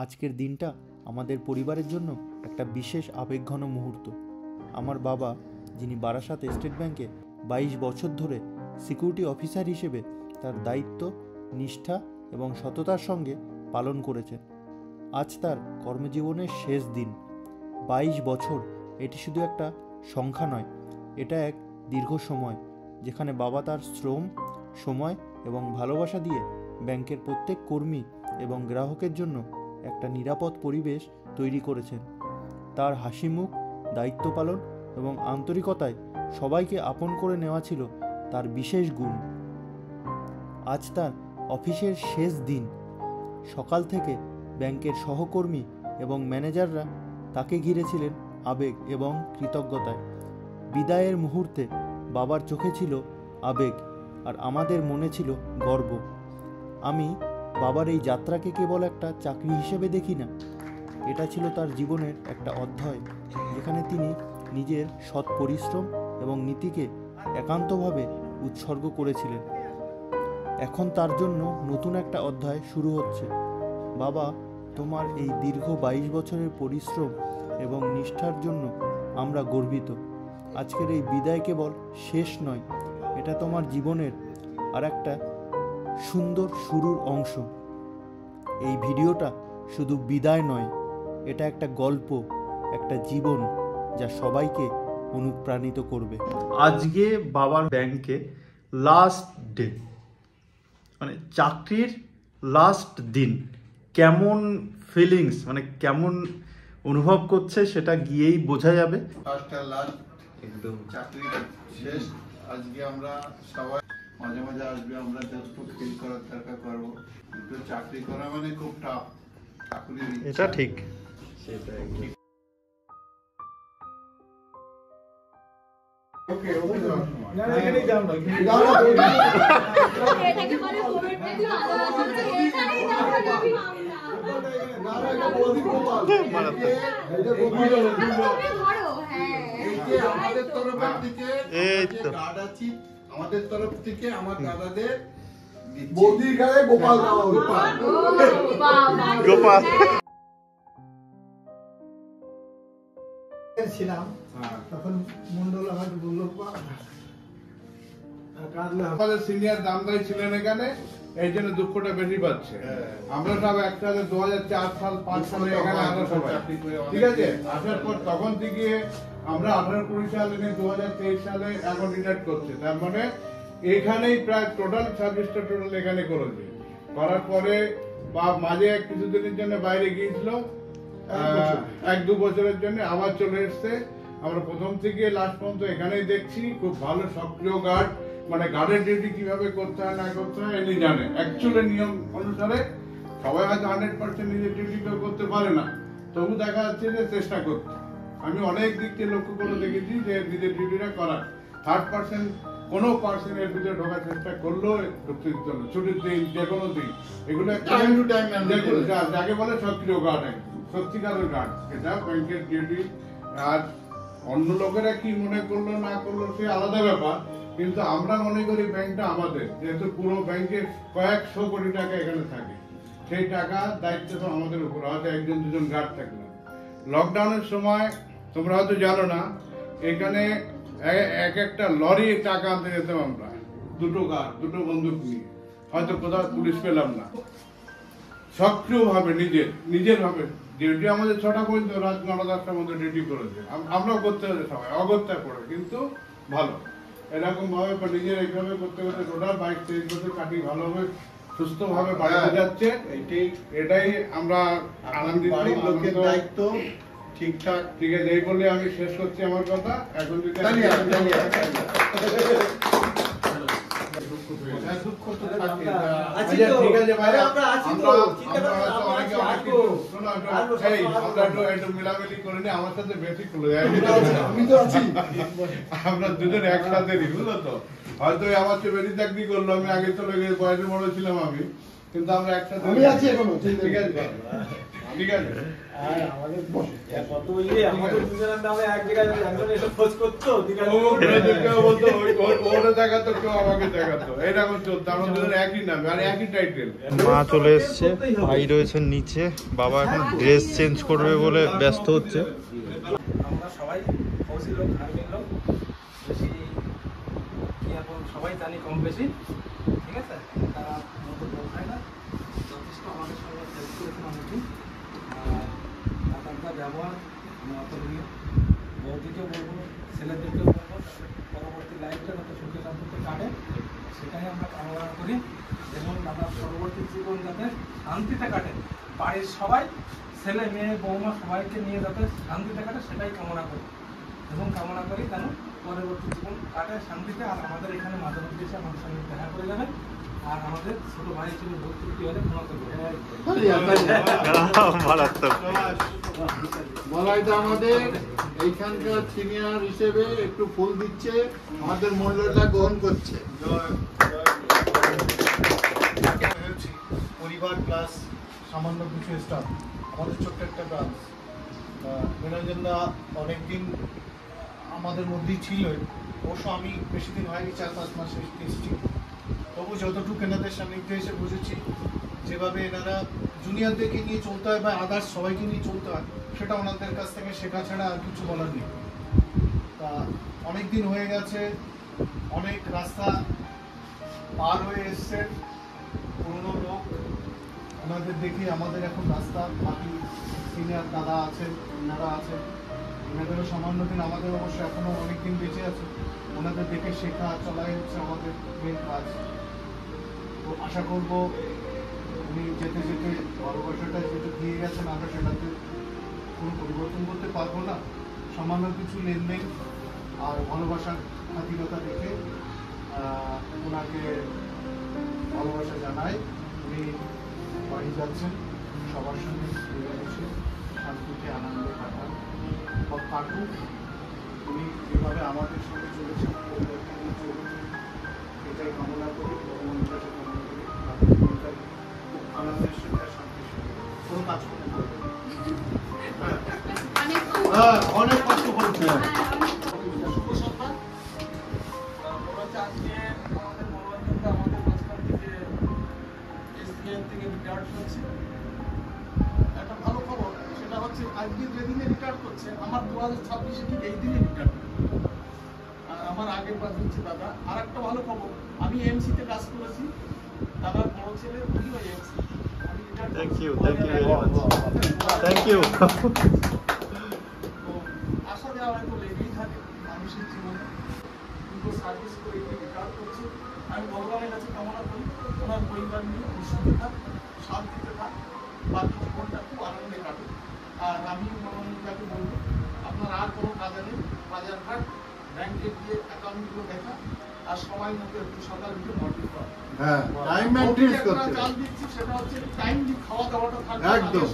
আজকের দিনটা আমাদের পরিবারের জন্য একটা বিশেষ আবেগঘন মুহূর্ত। আমার বাবা, যিনি বারাসাত স্টেট ব্যাংকে 22 বছর ধরে সিকিউরিটি অফিসার হিসেবে তার দায়িত্ব, নিষ্ঠা এবং সততার সঙ্গে পালন করেছেন, আজ তার কর্মজীবনের শেষ দিন। 22 বছর, এটি শুধু একটা সংখ্যা নয়, এটা এক দীর্ঘ সময় যেখানে বাবা তার শ্রম, সময় এবং ভালোবাসা দিয়ে ব্যাংকের প্রত্যেক কর্মী এবং গ্রাহকের জন্য একটা নিরাপদ পরিবেশ তৈরি করেছেন। তার হাসি মুখ, দায়িত্ব পালন এবং আন্তরিকতায় সবাইকে আপন করে নেওয়া ছিল তার বিশেষ গুণ। আজ তার অফিসের শেষ দিন। সকাল থেকে ব্যাংকের সহকর্মী এবং ম্যানেজাররা তাকে ঘিরেছিলেন আবেগ এবং কৃতজ্ঞতায়। বিদায়ের মুহূর্তে বাবার চোখে ছিল আবেগ আর আমাদের মনে ছিল গর্ব। আমি বাবার এই যাত্রাকে কেবল একটা চাকরি হিসেবে দেখি না, এটা ছিল তার জীবনের একটা অধ্যায় যেখানে তিনি নিজের সৎ পরিশ্রম এবং নীতিকে একান্তভাবে উৎসর্গ করেছিলেন। এখন তার জন্য নতুন একটা অধ্যায় শুরু হচ্ছে। বাবা, তোমার এই দীর্ঘ 22 বছরের পরিশ্রম এবং নিষ্ঠার জন্য আমরা গর্বিত। আজকের এই বিদায় কেবল শেষ নয়, এটা তোমার জীবনের আর একটা সুন্দর শুরুর অংশ। এই ভিডিওটা শুধু বিদায় নয়, এটা একটা গল্প, একটা জীবন যা সবাইকে অনুপ্রাণিত করবে। আজকে বাবার ব্যাংকে লাস্ট ডে, মানে চাকরির লাস্ট দিন, কেমন ফিলিংস, মানে কেমন অনুভব করছে সেটা গিয়েই বোঝা যাবে। ফার্স্ট আর লাস্ট একদম চাকরি শেষ। আজকে আমরা সবাই মাঝে মাঝে আসবে, আমরা একটু ফিল করার দরকার করবো, কিন্তু চাকরি করা মানে খুব টাফ। চাকরির এটা ঠিক, সেটাই। ওকে ওকে না এখানেই যাও না এটাকে বলে কোভিড থেকে ভালোবাসা, এখানেই যাও না কবি না এটা বৌদি গোপাল এটা গোপাল ধরো। হ্যাঁ, এই যে আমাদের তরফ থেকে এই তো কার্ড আছে, আমাদের তরফ থেকে আমার দাদাদের বৌদির গায়ে গোপাল দেওয়া হলো। গোপাল ছিলাম তখন মন্ডল আমাকে বললো আমাদের সিনিয়র দামদাই ছিলেন এখানে, এই জন্য দুঃখটা বেশি পাচ্ছে। আমরা সব একসাথে 2004 সাল 5 সালে এখানে আসা সবাই, ঠিক আছে। আসার পর তখন থেকে আমরা 18-20 সালে 2023 সালে এখন রিটায়ার করছে, তার মানে এখানেই প্রায় টোটাল সার্ভিসটা টোটাল এখানে করেছে। করার পরে বা মাঝে কিছুদিনের জন্য বাইরে গিয়েছিল, 1-2 বছরের জন্য আবার চলে এসছে। আমরা প্রথম থেকে লাস্ট পর্যন্ত এখানেই দেখছি। খুব ভালো সক্রিয় গার্ড, মানে গার্ডের ডিউটি কিভাবে করতে হয় না করতে হয় এনি জানে। অ্যাকচুয়ালি নিয়ম অনুসারে সবাই হয়তো 100% নিজের ডিউটি করতে পারে না, তবু দেখা যাচ্ছে যে চেষ্টা করতে। আমি অনেক দিক থেকে লক্ষ্য করে দেখেছি যে নিজের ডিউটিটা করার, থার্ড পার্সন কোনো পার্সনের ভিতরে ঢোকার চেষ্টা করলেও ঢুকতে দিত না। ছুটির দিন, যে কোনো দিন, এগুলো যাকে বলে সক্রিয় গার্ড, সত্যিকারের গার্ড, এটা ব্যাংকের ডিউটি। আর অন্য লোকেরা কি মনে করলো না করলো সে আলাদা ব্যাপার, কিন্তু আমরা মনে করি ব্যাংকটা আমাদের, যেহেতু পুরো ব্যাংকের কয়েকশো কোটি টাকা এখানে থাকে, সেই টাকা দায়িত্ব তো আমাদের উপর। হয়তো 1-2 গার্ড থাকবে। লকডাউনের সময় তোমরা হয়তো জানো না, এখানে এক একটা লরি টাকা আনতে যেতাম আমরা, 2 গার্ড 2 বন্দুক নিয়ে। হয়তো কোথাও পুলিশ পেলাম না, সক্রিয়ভাবে নিজের ভাবে ডিউটি আমাদের 6টা পর্যন্ত, রাত 9-10টার মধ্যে ডিউটি করেছে। আমরাও করতে হবে, সবাই অগত্যা করে, কিন্তু ভালো এরকম ভাবে নিজের এইভাবে করতে করতে টোটাল 22-23 বছর কাটি ভালোভাবে সুস্থভাবে বাড়িতে যাচ্ছে। এটাই আমরা আনন্দিত। বাড়ির লোকের দায়িত্ব ঠিকঠাক, ঠিক আছে। এই বলে আমি শেষ করছি আমার কথা। এখন যদি ঠিক আছে ভাই, আমরা একটু মিলামিলি করে নি, আমার সাথে বেশি খুলে যায়। আমরা দুজন একসাথে নি, বুঝলো তো। হয়তো আমার চেয়ে বেশি চাকরি করলো, আমি আগে চলে গিয়ে বয়সে বড় ছিলাম আমি, কিন্তু আমরা একসাথে। ঠিক আছে। ঠিক আছে আর আমাদের কত ইয়ে আমাদের দুজনের নামে এক জায়গায় একজন এসে খোঁজ করতো ঠিক আছে কেউ বলতো ওটা দেখাতো কেউ আমাকে দেখাতো এরকম চলতো আমার দুজন একই নাম আর একই টাইটেল। মা চলে এসছে, ভাই রয়েছে নিচে, বাবা এখন ড্রেস চেঞ্জ করবে বলে ব্যস্ত হচ্ছে। আমরা সবাই ফৌজি লোক আর্মির লোক বেশি কি এখন সবাই জানি কম বেশি ঠিক আছে তারা মতো বোঝায় না যথেষ্ট আমাদের সঙ্গে হেল্প করেছেন অনেকেই আর তাদের ব্যবহার আমি অতগুলো বৌদিকেও বলবো ছেলেদেরকেও বলবো পরবর্তী লাইফটা যাতে সুখে শান্তিতে কাটে সেটাই আমরা কামনা করি এবং দাদার পরবর্তী জীবন যাতে শান্তিতে কাটে বাড়ির সবাই ছেলে মেয়ে বৌমা সবাইকে নিয়ে যাতে শান্তিতে কাটে সেটাই কামনা করি এবং কামনা করি যেন পরবর্তী জীবন কাটে শান্তিতে। আর আমাদের এখানে মাঝে মধ্যে এসে আমাদের সঙ্গে দেখা করে যাবে আর আমাদের ছোট ভাই ছিল ভুল ত্রুটি হলে ক্ষমা করবে। বলাই তো আমাদের এইখানকার সিনিয়র হিসেবে একটু ফুল দিচ্ছে, আমাদের মূল্যটা গ্রহণ করছে। পরিবার প্লাস সামান্য কিছু স্টাফ আমাদের ছোট্ট একটা ব্রাঞ্চ নিরঞ্জনদা অনেকদিন আমাদের মধ্যেই ছিল, অবশ্য আমি বেশি দিন হয়নি 4-5 মাস এসেছি, তবু যতটুকু এনাদের সান্নিধ্যে এসে বুঝেছি যেভাবে এনারা জুনিয়রদেরকে নিয়ে চলতে হয় বা আদার্স সবাইকে নিয়ে চলতে হয় সেটা ওনাদের কাছ থেকে শেখা ছাড়া আর কিছু বলার নেই। তা অনেক দিন হয়ে গেছে, অনেক রাস্তা পার হয়ে এসছে, পুরনো লোক ওনাদের দেখে আমাদের এখন রাস্তা, বাকি সিনিয়র দাদা আছেন ওনারা আছেন, ওনাদেরও সামান্য দিন, আমাদের অবশ্য এখনো অনেক দিন বেঁচে আছে, ওনাদের দেখে শেখা চলাই হচ্ছে আমাদের মেন কাজ। তো আশা করব উনি যেতে যেতে ভালোবাসাটা যেটা দিয়ে গেছেন আমরা সেটাতে কোনো পরিবর্তন করতে পারবো না, সামান্য কিছু লেনদেন আর ভালোবাসার খাতিরতা দেখে ওনাকে ভালোবাসা জানাই। উনি বাড়ি যাচ্ছেন, সবার সঙ্গে মিলেমিশে শান্তিতে আনন্দে কাটান বা কাটুক, উনি যেভাবে আমাদের সঙ্গে চলেছেন পরিবারকে নিয়ে চলেছেন এটাই কামনা করি, ভগবানের কাছে কামনা করি আপনার খুব আনন্দের সঙ্গে আর শান্তির সঙ্গে কোনো কাজ করতে পারবেন। অনেক কষ্ট করছে। শুভ সন্ধ্যা। মনে হচ্ছে আজকে আমাদের মনোরঞ্জনটা আমাদের মাঝখান থেকে এসবিআই থেকে রিটায়ার্ড হচ্ছে। একটা ভালো খবর সেটা হচ্ছে আজকে যেদিনে রিটায়ার্ড করছে আমার 2026-এ ঠিক এই দিনে রিটায়ার্ড। আর আমার আগের কাজ হচ্ছে দাদা। আর একটা ভালো খবর, আমি এমসিতে কাজ করেছি, দাদার বড় ছেলে উনিও MC. Thank you very much, thank you. আশা দেওয়া হয়তো লেগেই থাকে মানুষের জীবনে, কিন্তু সার্ভিস করে রিটায়ার করছে। আমি ভগবানের কাছে কামনা করি ওনার পরিবার নিয়ে সুখে থাক, শান্তিতে থাক, বাকি জীবনটা খুব আনন্দে কাটুক। আর আমি মনোরঞ্জনকে বলবো আপনার আর কোনো কাজে নেই, বাজারঘাট ব্যাংকে গিয়ে অ্যাকাউন্টগুলো দেখা আর সময় মতো একটু সকাল উঠে মর্নিং করা। হ্যাঁ, টাইম মেইনটেইন করতে চাল দিচ্ছি সেটা হচ্ছে টাইমলি খাওয়া দাওয়াটা থাকবে একদম।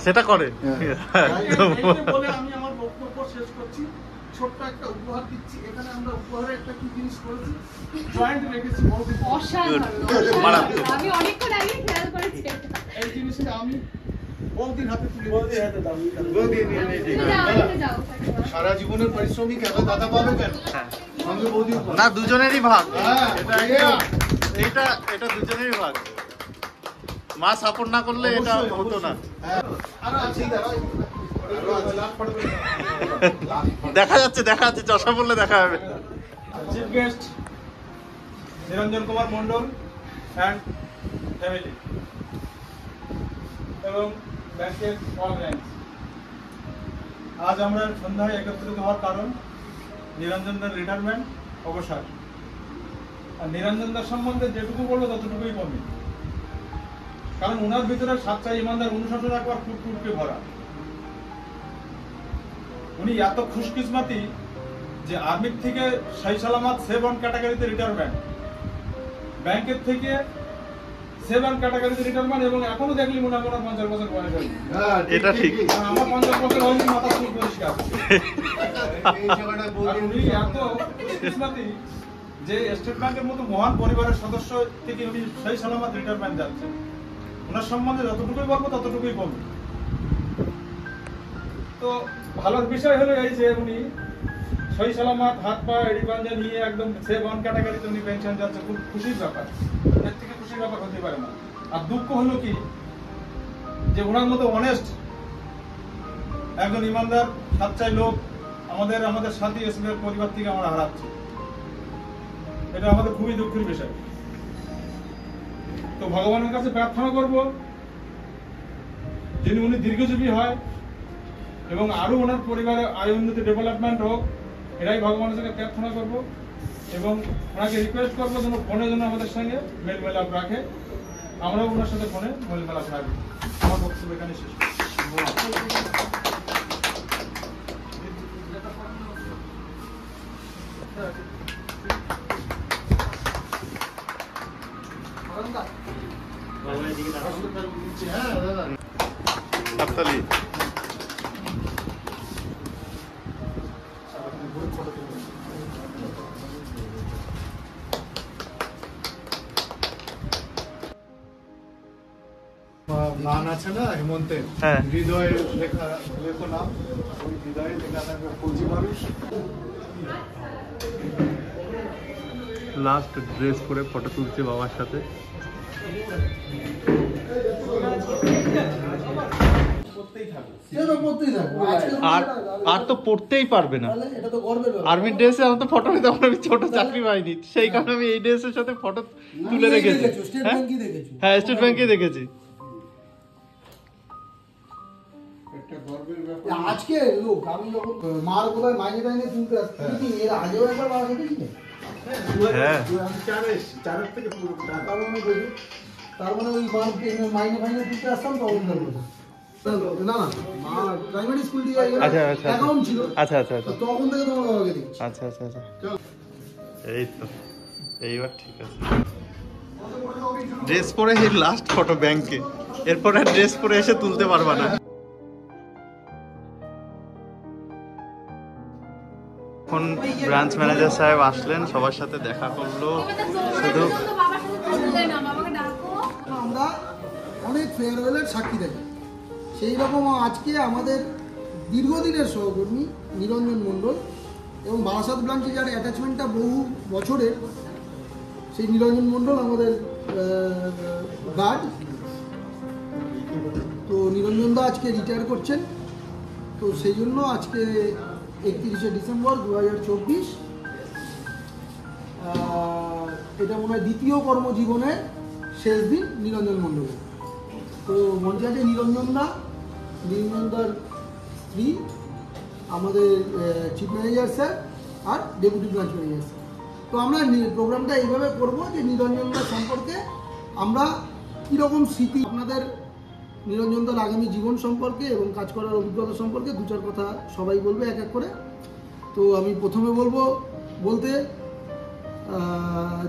সেটা করে বলে আমি আমার বক্তব্য শেষ করছি। ছোট্ট একটা উপহার দিচ্ছি, এখানে আমরা উপহারে একটা কি জিনিস করেছি, জয়েন্ট রেখেছি বহুদিন। আমি অনেকক্ষণ আগে খেয়াল করেছি। এই জিনিসটা আমি বৌদির হাতে তুলে যাও সারা জীবনের পারিশ্রমিক এত দাদা পাবে কেন? সঙ্গে বৌদি না, দুজনেরই ভাগ। হ্যাঁ, এটা দুজনেরই ভাগ। মা সাপোর্ট না করলে এটা হতো না। দেখা যাচ্ছে চশমা পড়লে দেখা যাবে। Chief guest Niranjan Kumar Mondal and family এবং ব্যাংকের অল ব্রাঞ্চ, আজ আমরা সন্ধ্যায় একত্রিত হওয়ার কারণ নিরঞ্জনদার রিটায়ারমেন্ট, অবসর। আর নিরঞ্জনদার সম্বন্ধে যেটুকু বললো ততটুকুই কমে, কারণ ওনার ভিতরে সাচ্চাই ইমানদার অনুশাসন একবার ফুটফুটকে ভরা। উনি এত খুশকিসমাতি যে আর্মির থেকে সেই সালামাত 7 ক্যাটাগরিতে রিটায়ারমেন্ট, ব্যাংকের থেকে 7 ক্যাটাগরিতে রিটায়ারমেন্ট, এবং এখনো দেখলি মনে হয় 50 বছর বয়স হয়নি। এটা ঠিক। আমার 50 বছর হয়নি, মাথা চুল পরিষ্কার। এই জায়গাটা আর বৌদি উনি এত খুশকিসমাতি যে স্টেট ব্যাংকের মতো মহান পরিবারের সদস্য থেকে উনি সেই সালামাত রিটায়ারমেন্ট যাচ্ছেন। ওনার সম্বন্ধে যতটুকুই বলবো ততটুকুই কম। তো ভালো বিষয় হলো এই যে উনি সই সালামত হাত পা এড়ি পাঞ্জা নিয়ে একদম সেভ অন ক্যাটাগরিতে উনি পেনশন যাচ্ছে, খুব খুশির ব্যাপার। এর থেকে খুশির ব্যাপার হতে পারে না। আর দুঃখ হলো কি যে ওনার মতো অনেস্ট একজন ইমানদার সাচ্চাই লোক আমাদের সাথী এসবের পরিবার থেকে আমরা হারাচ্ছি। এটা আমাদের খুবই দুঃখের বিষয়। তো ভগবানের কাছে প্রার্থনা করব যিনি উনি দীর্ঘজীবী হয় এবং আরো ওনার পরিবারে আয় উন্নতি ডেভেলপমেন্ট হোক, এটাই ভগবানের সঙ্গে প্রার্থনা করব এবং ওনাকে রিকোয়েস্ট করবো যেন ফোনে যেন আমাদের সঙ্গে মেল মেলাপ রাখে, আমরাও ওনার সাথে ফোনে মেল মেলাপ রাখবো। আমার বক্তব্য এখানে শেষ। হাততালি। গান আছে না হেমন্তের, হ্যাঁ। হৃদয়ে লেখা লেখো নাম, ওই হৃদয়ে লেখা থাকবে ফৌজি মানুষ। লাস্ট ড্রেস পরে ফটো তুলছে বাবার সাথে। আর তো পড়তেই পারবে না। আর্মি ড্রেসে আমার তো ফটো নিতে আমি ছোট চাকরি পাইনি, সেই কারণে আমি এই ড্রেসের সাথে ফটো তুলে রেখেছি। হ্যাঁ, স্টেট ব্যাংকে দেখেছি। আজকে লোক আমি যখন মার কোথায় মাইনে টাইনে তুলতে আসছি, এর আগেও একবার মারা দেখেছি। হ্যাঁ, তার মানে ওই মাইনে ফাইনে তুলতে আসতাম তখন না না মা প্রাইমারি স্কুল দিয়ে অ্যাকাউন্ট ছিল। আচ্ছা আচ্ছা আচ্ছা তখন থেকে তোমার বাবাকে দেখছি। আচ্ছা আচ্ছা আচ্ছা, এই তো এইবার ঠিক আছে। ড্রেস পরে এই লাস্ট ফটো ব্যাংকে, এরপর আর ড্রেস পরে এসে তুলতে পারবা না। এখন ব্রাঞ্চ ম্যানেজার সাহেব আসলেন, সবার সাথে দেখা করলো। শুধু আমরা অনেক ফেয়ারওয়েলের সাক্ষী থাকি, সেই রকম আজকে আমাদের দীর্ঘদিনের সহকর্মী নিরঞ্জন মণ্ডল এবং বারাসাত ব্রাঞ্চে যার অ্যাটাচমেন্টটা বহু বছরের, সেই নিরঞ্জন মণ্ডল আমাদের গার্ড। তো নিরঞ্জনদা আজকে রিটায়ার করছেন, তো সেই জন্য আজকে 31শে ডিসেম্বর 2024 এটা মনে হয় দ্বিতীয় কর্মজীবনের শেষ দিন নিরঞ্জন মণ্ডলের। তো মঞ্চে আছে নিরঞ্জনদার স্ত্রী, আমাদের চিফ ম্যানেজার স্যার আর ডেপুটি ব্রাঞ্চ ম্যানেজার স্যার। তো আমরা প্রোগ্রামটা এইভাবে করবো যে নিরঞ্জনদার সম্পর্কে আমরা কীরকম স্মৃতি, আপনাদের নিরঞ্জনদার আগামী জীবন সম্পর্কে এবং কাজ করার অভিজ্ঞতা সম্পর্কে দু চার কথা সবাই বলবে এক এক করে। তো আমি প্রথমে বলতে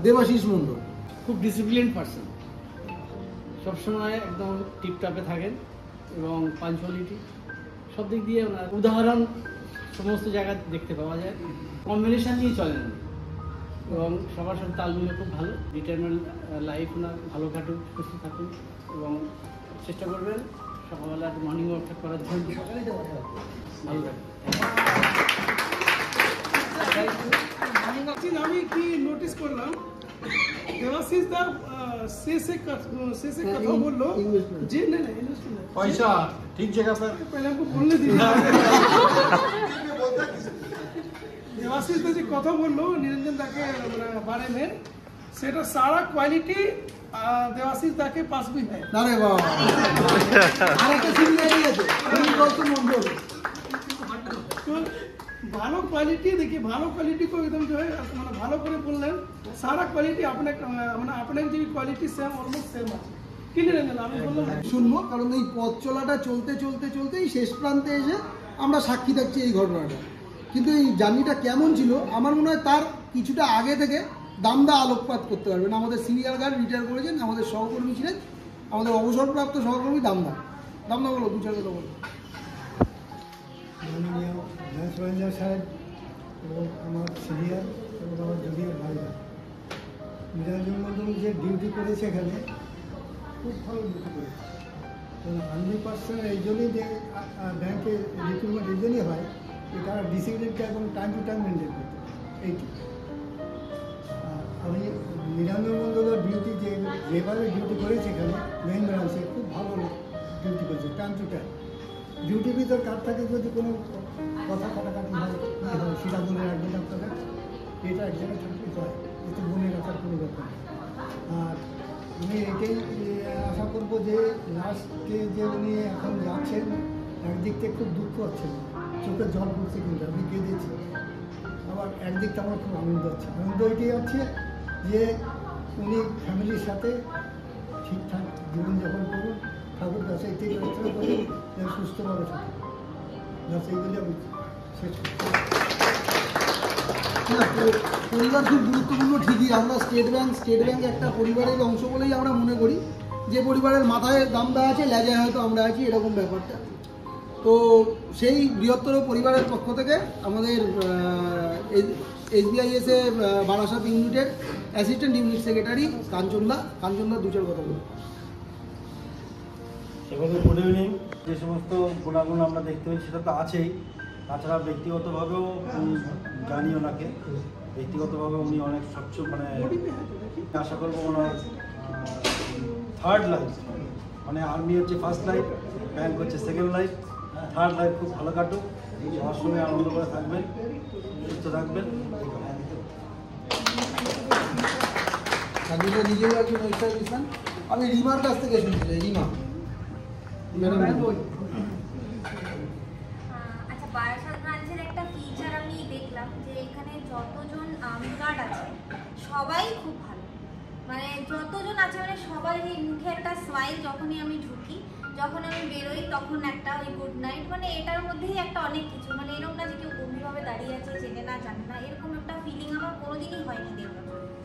দেবাশিস মণ্ডল। খুব ডিসিপ্লিন পার্সন, সবসময় একদম টিপটাপে থাকেন এবং পাঞ্চুয়ালিটি সব দিক দিয়ে ওনার উদাহরণ সমস্ত জায়গায় দেখতে পাওয়া যায়। কম্বিনেশন নিয়ে চলেন এবং সবার সাথে তাল মিলে খুব ভালো। রিটায়ারমেন্ট লাইফ ওনার ভালো কাটুক, সুস্থ থাকুন এবং চেষ্টা করবেন সকালবেলা একটা মর্নিং ওয়াকটা করার জন্য। ভালো থাকবেন। আমি কি নোটিস করলাম দেবাশিস দা শেষে কথা বললো যে না না পয়সা ঠিক জায়গা पर पहले हमको बोलने दीजिए। देवाशीष दा जी কথা বললো নিরঞ্জন দাকে बारे में, সেটা সারা কোয়ালিটি देवाशीष दा के पास भी है। আরে বাবা, আরেকটা সিনিয়রই আছে মণ্ডল। तो ভালো কোয়ালিটি देखिए, ভালো কোয়ালিটি को एकदम जो है মানে ভালো করে বললেন। সারা কোয়ালিটি আপনি মানে আপনার যে কোয়ালিটি সেম অলমোস্ট সেম আছে। কি নিরঞ্জন আমি বললাম শুনবো, কারণ এই পথ চলাটা চলতেই শেষ প্রান্তে এসে আমরা সাক্ষী থাকছি এই ঘটনাটা। কিন্তু এই জার্নিটা কেমন ছিল আমার মনে হয় তার কিছুটা আগে থেকে দামদা আলোকপাত করতে পারবেন। আমাদের সিনিয়র গার্ড রিটায়ার করেছেন, আমাদের সহকর্মী ছিলেন, আমাদের অবসরপ্রাপ্ত সহকর্মী দামদা বলো দু চার কথা বলো। মাননীয় ব্রাঞ্চ ম্যানেজার সাহেব এবং আমার সিনিয়র এবং আমার জুনিয়র ভাইরা, নিরঞ্জন মণ্ডল যে ডিউটি করেছে এখানে খুব ভালো ডিউটি করেছে। তো আর্মি পার্সন এই জন্যই যে ব্যাংকে রিক্রুটমেন্ট এই জন্যই হয় যে তারা ডিসিপ্লিনটা এবং টাইম টু টাইম মেনটেন করতে এইটি। আমি নিরঞ্জন মণ্ডলের ডিউটি যেভাবে ডিউটি করেছে এখানে মেইন ব্রাঞ্চে খুব ভালো ডিউটি করেছে টাইম টু টাইম। ডিউটির ভিতর কার থাকে যদি কোনো কথা কাটাকাটি হয় সেটা বলে রাখবেন আপনারা, এটা এক জায়গায় চাকরি হয়, এতে মনে রাখার কোনো ব্যাপার নেই। আর আমি এটাই আশা করবো যে লাস্টে যে উনি এখন যাচ্ছেন একদিক থেকে খুব দুঃখ হচ্ছেন, চোখের জল পড়ছে, কিন্তু আমি কেঁদেছি। আবার একদিক থেকে আমার খুব আনন্দ হচ্ছে। আনন্দ এটাই হচ্ছে যে উনি ফ্যামিলির সাথে ঠিকঠাক জীবনযাপন করুন, ঠাকুর কাছে এটাই প্রার্থনা করি যেন সুস্থভাবে থাকুন। ব্যাস এইগুলি আমি শেষ করছি। পরিবার খুব গুরুত্বপূর্ণ ঠিকই, আমরা স্টেট ব্যাংক একটা পরিবারের অংশ বলেই আমরা মনে করি, যে পরিবারের মাথায় দামদা আছে লেজায় হয়তো আমরা আছি, এরকম ব্যাপারটা। তো সেই বৃহত্তর পরিবারের পক্ষ থেকে আমাদের SBIS এ বারাসাত ইউনিটের অ্যাসিস্ট্যান্ট ইউনিট সেক্রেটারি কাঞ্চনদা দু চার কথা বলুন। সেভাবে গুড ইভিনিং। যে সমস্ত গুণাগুণ আমরা দেখতে পাই সেটা তো আছেই, তাছাড়া ব্যক্তিগতভাবেও জানি ওনাকে, ব্যক্তিগতভাবে উনি অনেক স্বচ্ছ, মানে আশা করবো ওনার থার্ড লাইফ, মানে আর্মি হচ্ছে ফার্স্ট লাইফ, ব্যাংক হচ্ছে সেকেন্ড লাইফ, থার্ড লাইফ খুব ভালো কাটুক, সবার সঙ্গে আনন্দ করে থাকবেন, সুস্থ থাকবেন। নিজেও একজন ইসলাম। আমি রিমার কাছ থেকে শুনছি, রিমা আচ্ছা, বারাসাত ব্রাঞ্চের একটা ফিচার আমি দেখলাম যে এখানে যতজন আর্মি গার্ড আছে সবাই খুব ভালো, মানে যতজন আছে মানে সবাই মুখে একটা স্মাইল, যখনই আমি ঢুকি যখন আমি বেরোই তখন একটা ওই গুড নাইট, মানে এটার মধ্যেই একটা অনেক কিছু, মানে এরকম না যে কেউ গভীরভাবে দাঁড়িয়ে আছে চেনে না জানে না, এরকম একটা ফিলিং আমার কোনোদিনই হয়নি দেবগঞ্জে।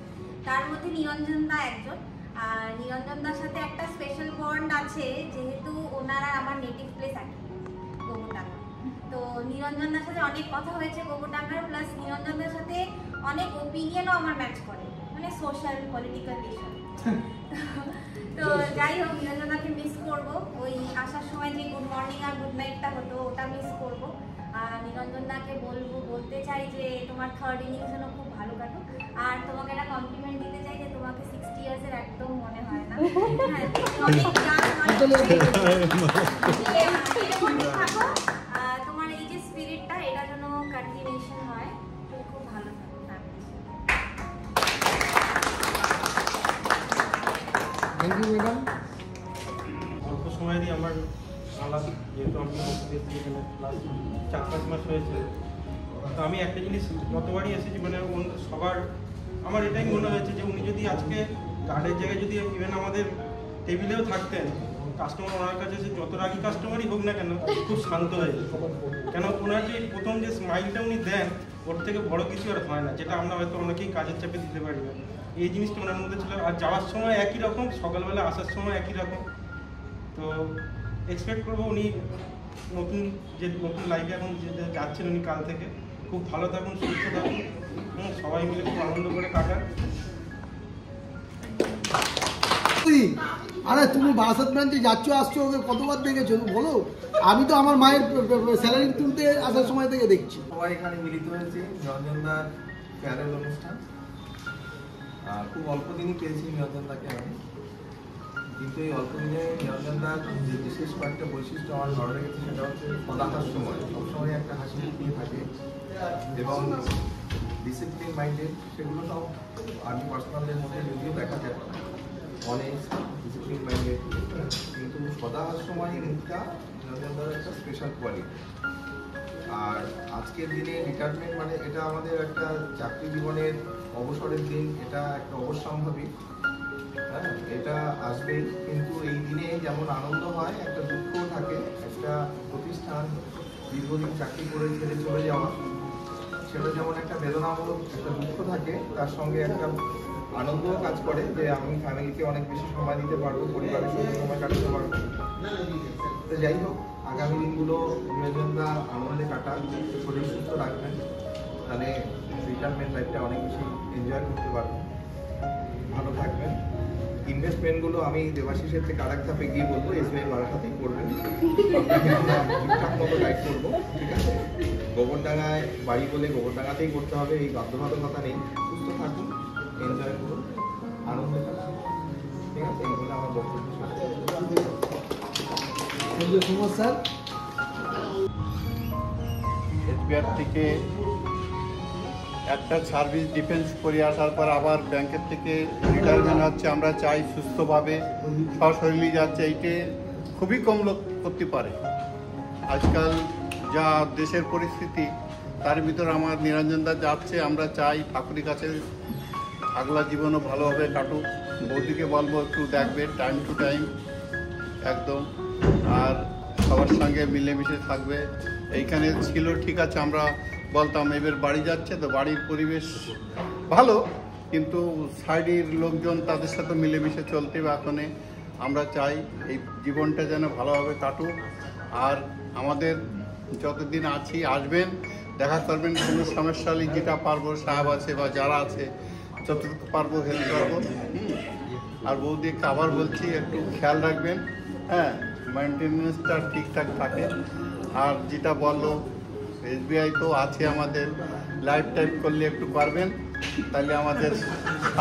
তার মধ্যে নিরঞ্জন দা একজন, আর নিরঞ্জন দার সাথে একটা স্পেশাল বন্ড আছে যেহেতু ওনারা আমার নেটিভ প্লেস একই গোবরডাঙ্গা। তো নিরঞ্জন দার সাথে অনেক কথা হয়েছে গোবরডাঙ্গার, প্লাস নিরঞ্জন দার সাথে অনেক ওপিনিয়নও আমার ম্যাচ করে, মানে সোশ্যাল পলিটিক্যাল বিষয়। তো যাই হোক, নিরঞ্জন দাকে মিস করবো, ওই আসার সময় যে গুড মর্নিং আর গুড নাইটটা হতো ওটা মিস করবো। আর নিরঞ্জন দাকে বলতে চাই যে তোমার থার্ড ইনিংস যেন খুব ভালো কাটুক, আর তোমাকে একটা কমপ্লিমেন্ট দিতে চাই যে তোমাকে 60 ইয়ার্সের একদম মনে হয় না, হ্যাঁ অনেক গান থাকো, তোমার এই যে স্পিরিটটা এটা যেন কন্টিনিউশন হয়, তুমি খুব ভালো থাকো। Thank you madam. অল্প সময়েরই আমার আলাদা, যেহেতু আমি এখানে প্লাস 4-5 মাস হয়েছে, তো আমি একটা জিনিস যতবারই এসেছি মানে সবার আমার এটাই মনে হয়েছে যে উনি যদি আজকে গার্ডের জায়গায় যদি ইভেন আমাদের টেবিলেও থাকতেন, কাস্টমার ওনার কাছে যে যত রাগী কাস্টমারই হোক না কেন খুব শান্ত হয়ে যেত, কেন ওনার যে প্রথম যে স্মাইলটা উনি দেন ওর থেকে বড় কিছু আর হয় না, যেটা আমরা হয়তো অনেকেই কাজের চাপে দিতে পারি না। এই জিনিসটা ওনার মধ্যে ছিল, আর যাওয়ার সময় একই রকম, সকালবেলা আসার সময় একই রকম। তো এক্সপেক্ট করবো উনি নতুন লাইফে এখন যাচ্ছেন উনি কাল থেকে, খুব ভালো থাকুন, সুস্থ থাকুন, সবাই মিলে খুব আনন্দ করে কাটান। আরে তুমি বারাসাত ব্রাঞ্চে যাচ্ছ আসছো, ওকে কতবার দেখেছো বলো? আমি তো আমার মায়ের স্যালারি তুলতে আসার সময় থেকে দেখছি। সবাই এখানে মিলিত হয়েছে নিরঞ্জনদার ফেয়ারের অনুষ্ঠান। খুব অল্প দিনই পেয়েছি নিরঞ্জনদাকে আমি, কিন্তু এই অল্প দিনে নিরঞ্জনদার যে বিশেষ কয়েকটা বৈশিষ্ট্য আমার ভালো লেগেছে সেটা হচ্ছে পদাকার সময় সবসময় একটা হাসি দিয়ে থাকে এবং ডিসিপ্লিন মাইন্ডেড, সেগুলো সব আর্মি পার্সোনালদের মধ্যে যদিও দেখা যায় অনেক ডিসিপ্লিন মাইন্ডেড, কিন্তু সদার সময় মুখটা নিরঞ্জনদার একটা স্পেশাল কোয়ালিটি। আর আজকের দিনে রিটায়ারমেন্ট মানে এটা আমাদের একটা চাকরি জীবনের অবসরের দিন, এটা একটা অবশ্যম্ভাবী, হ্যাঁ এটা আসবেই, কিন্তু এই দিনে যেমন আনন্দ হয় একটা দুঃখও থাকে। একটা প্রতিষ্ঠান দীর্ঘদিন চাকরি করে ছেড়ে চলে যাওয়া, সেটা যেমন একটা বেদনামূলক একটা দুঃখ থাকে, তার সঙ্গে একটা আনন্দও কাজ করে যে আমি ফ্যামিলিকে অনেক বেশি সময় দিতে পারবো, পরিবারের সঙ্গে সময় কাটাতে পারবো। তো যাই হোক, আগামী দিনগুলো নিরঞ্জনদা আনন্দে কাটান, শরীর সুস্থ রাখবেন, তাহলে রিটায়ারমেন্ট লাইফটা অনেক বেশি এনজয় করতে পারবেন। ভালো থাকবেন, ইনভেস্টমেন্টগুলো আমি দেবাশিসের থেকে আরেক ধাপে গিয়ে বলবো এসবিআই বারাসাতেই করবেন, আপনাকে আমরা ঠিকঠাক মতো গাইড করবো, ঠিক আছে? গোবরডাঙ্গায় বাড়ি বলে গোবরডাঙ্গাতেই করতে হবে এই বাধ্যবাধকতা নেই। সুস্থ থাকুন, এনজয় করুন, আনন্দ থাকুন, ঠিক আছে? এই বলে আমার বক্তব্য শেষ। Thank you so much sir. SBI থেকে একটা সার্ভিস ডিফেন্স করে আসার পর আবার ব্যাংকের থেকে রিটায়ারমেন্ট হচ্ছে, আমরা চাই সুস্থভাবে সশরীরে যাচ্ছে, এইটে খুবই কম লোক করতে পারে। আজকাল যা দেশের পরিস্থিতি তার ভিতর আমার নিরঞ্জনদা যাচ্ছে, আমরা চাই ঠাকুরের কাছে আগলা জীবনও ভালোভাবে কাটুক। বৌদিকে বলবো একটু দেখবে টাইম টু টাইম একদম, আর সবার সঙ্গে মিলেমিশে থাকবে। এইখানে ছিল ঠিক আছে, আমরা বলতাম এবার বাড়ি যাচ্ছে তো বাড়ির পরিবেশ ভালো, কিন্তু সাইডের লোকজন তাদের সাথে মিলেমিশে চলতে হবে। এখন আমরা চাই এই জীবনটা যেন ভালোভাবে কাটুক, আর আমাদের যতদিন আছি আসবেন, দেখা করবেন, কোনো সমস্যা হলে যেটা পারবো সাহেব আছে বা যারা আছে যতটুকু পারবো হেল্প করবো। আর বৌদিকে আবার বলছি একটু খেয়াল রাখবেন, হ্যাঁ, মেনটেন্যান্সটা ঠিকঠাক থাকে। আর যেটা বললো এসবিআই তো আছে আমাদের, লাইফ টাইপ করলে একটু পারবেন, তাহলে আমাদের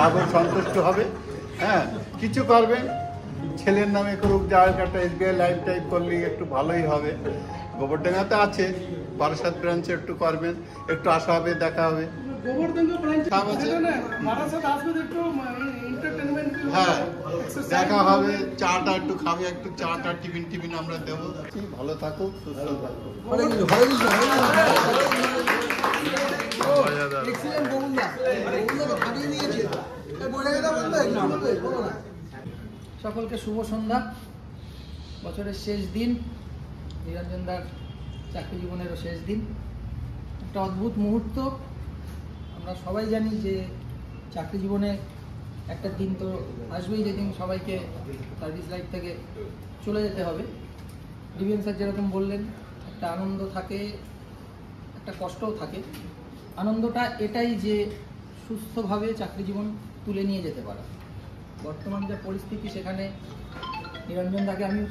আবার সন্তুষ্ট হবে। হ্যাঁ, কিছু করবেন, ছেলের নামে করুক যা একটা, এসবিআই লাইফ টাইপ করলে একটু ভালোই হবে। গোবরডাঙ্গাতে আছে, বারাসাত ব্রাঞ্চে একটু করবেন, একটু আসা হবে, দেখা হবে। হ্যাঁ, দেখা হবে, চাটা একটু খাবে, একটু চাটা টিফিন আমরা দেবো। ভালো থাকুক, সুস্থ থাকুক। সকলকে শুভ সন্ধ্যা। বছরের শেষ দিন, নিরঞ্জনদার চাকরি জীবনেরও শেষ দিন। একটা অদ্ভুত মুহূর্ত। আমরা সবাই জানি যে চাকরি জীবনে একটা দিন তো আসবেই, যেদিন সবাইকে সার্ভিস লাইফ থেকে চলে যেতে হবে। ডিভিএন স্যার যেরকম বললেন, একটা আনন্দ থাকে, একটা কষ্টও থাকে। আনন্দটা এটাই যে সুস্থভাবে চাকরি জীবন তুলে নিয়ে যেতে পারা। বর্তমান যে পরিস্থিতি, সেখানে নিরঞ্জনদাকে আমি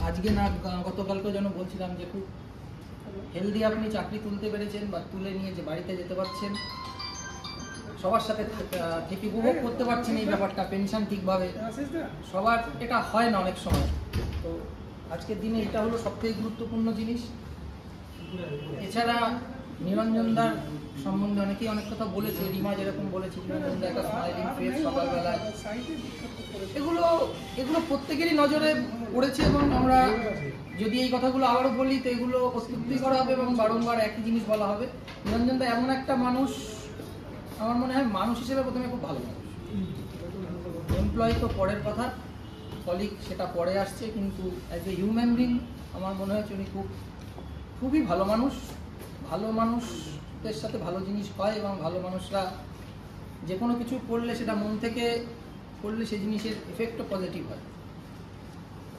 আজকে না গতকালকে যেন বলছিলাম যে খুব হেলদি আপনি চাকরি তুলতে পেরেছেন বা তুলে নিয়ে যে বাড়িতে যেতে পারছেন, সবার সাথে থেকে উপভোগ করতে পারছেন এই ব্যাপারটা। পেনশন ঠিকভাবে সবার এটা হয় না অনেক সময়, তো আজকের দিনে এটা হলো সবথেকে গুরুত্বপূর্ণ জিনিস। এছাড়া নিরঞ্জনদার সম্বন্ধে অনেকেই অনেক কথা বলেছে, রিমা যেরকম বলেছে, নিরঞ্জনদার একটা স্মাইলিং ফেস সকালবেলায়, এগুলো প্রত্যেকেরই নজরে পড়েছে। এবং আমরা যদি এই কথাগুলো আবারও বলি তো এগুলো প্রস্তুতি করা হবে এবং বারংবার একই জিনিস বলা হবে। নিরঞ্জনদা এমন একটা মানুষ, আমার মনে হয় মানুষ হিসেবে প্রথমে খুব ভালো মানুষ। এমপ্লয়ি তো পরের কথা, কলিগ সেটা পরে আসছে, কিন্তু অ্যাজ এ হিউম্যান বিং আমার মনে হচ্ছে উনি খুবই ভালো মানুষ। ভালো মানুষদের সাথে ভালো জিনিস হয় এবং ভালো মানুষরা যে কোনো কিছু করলে সেটা মন থেকে করলে সেই জিনিসের এফেক্টও পজিটিভ হয়।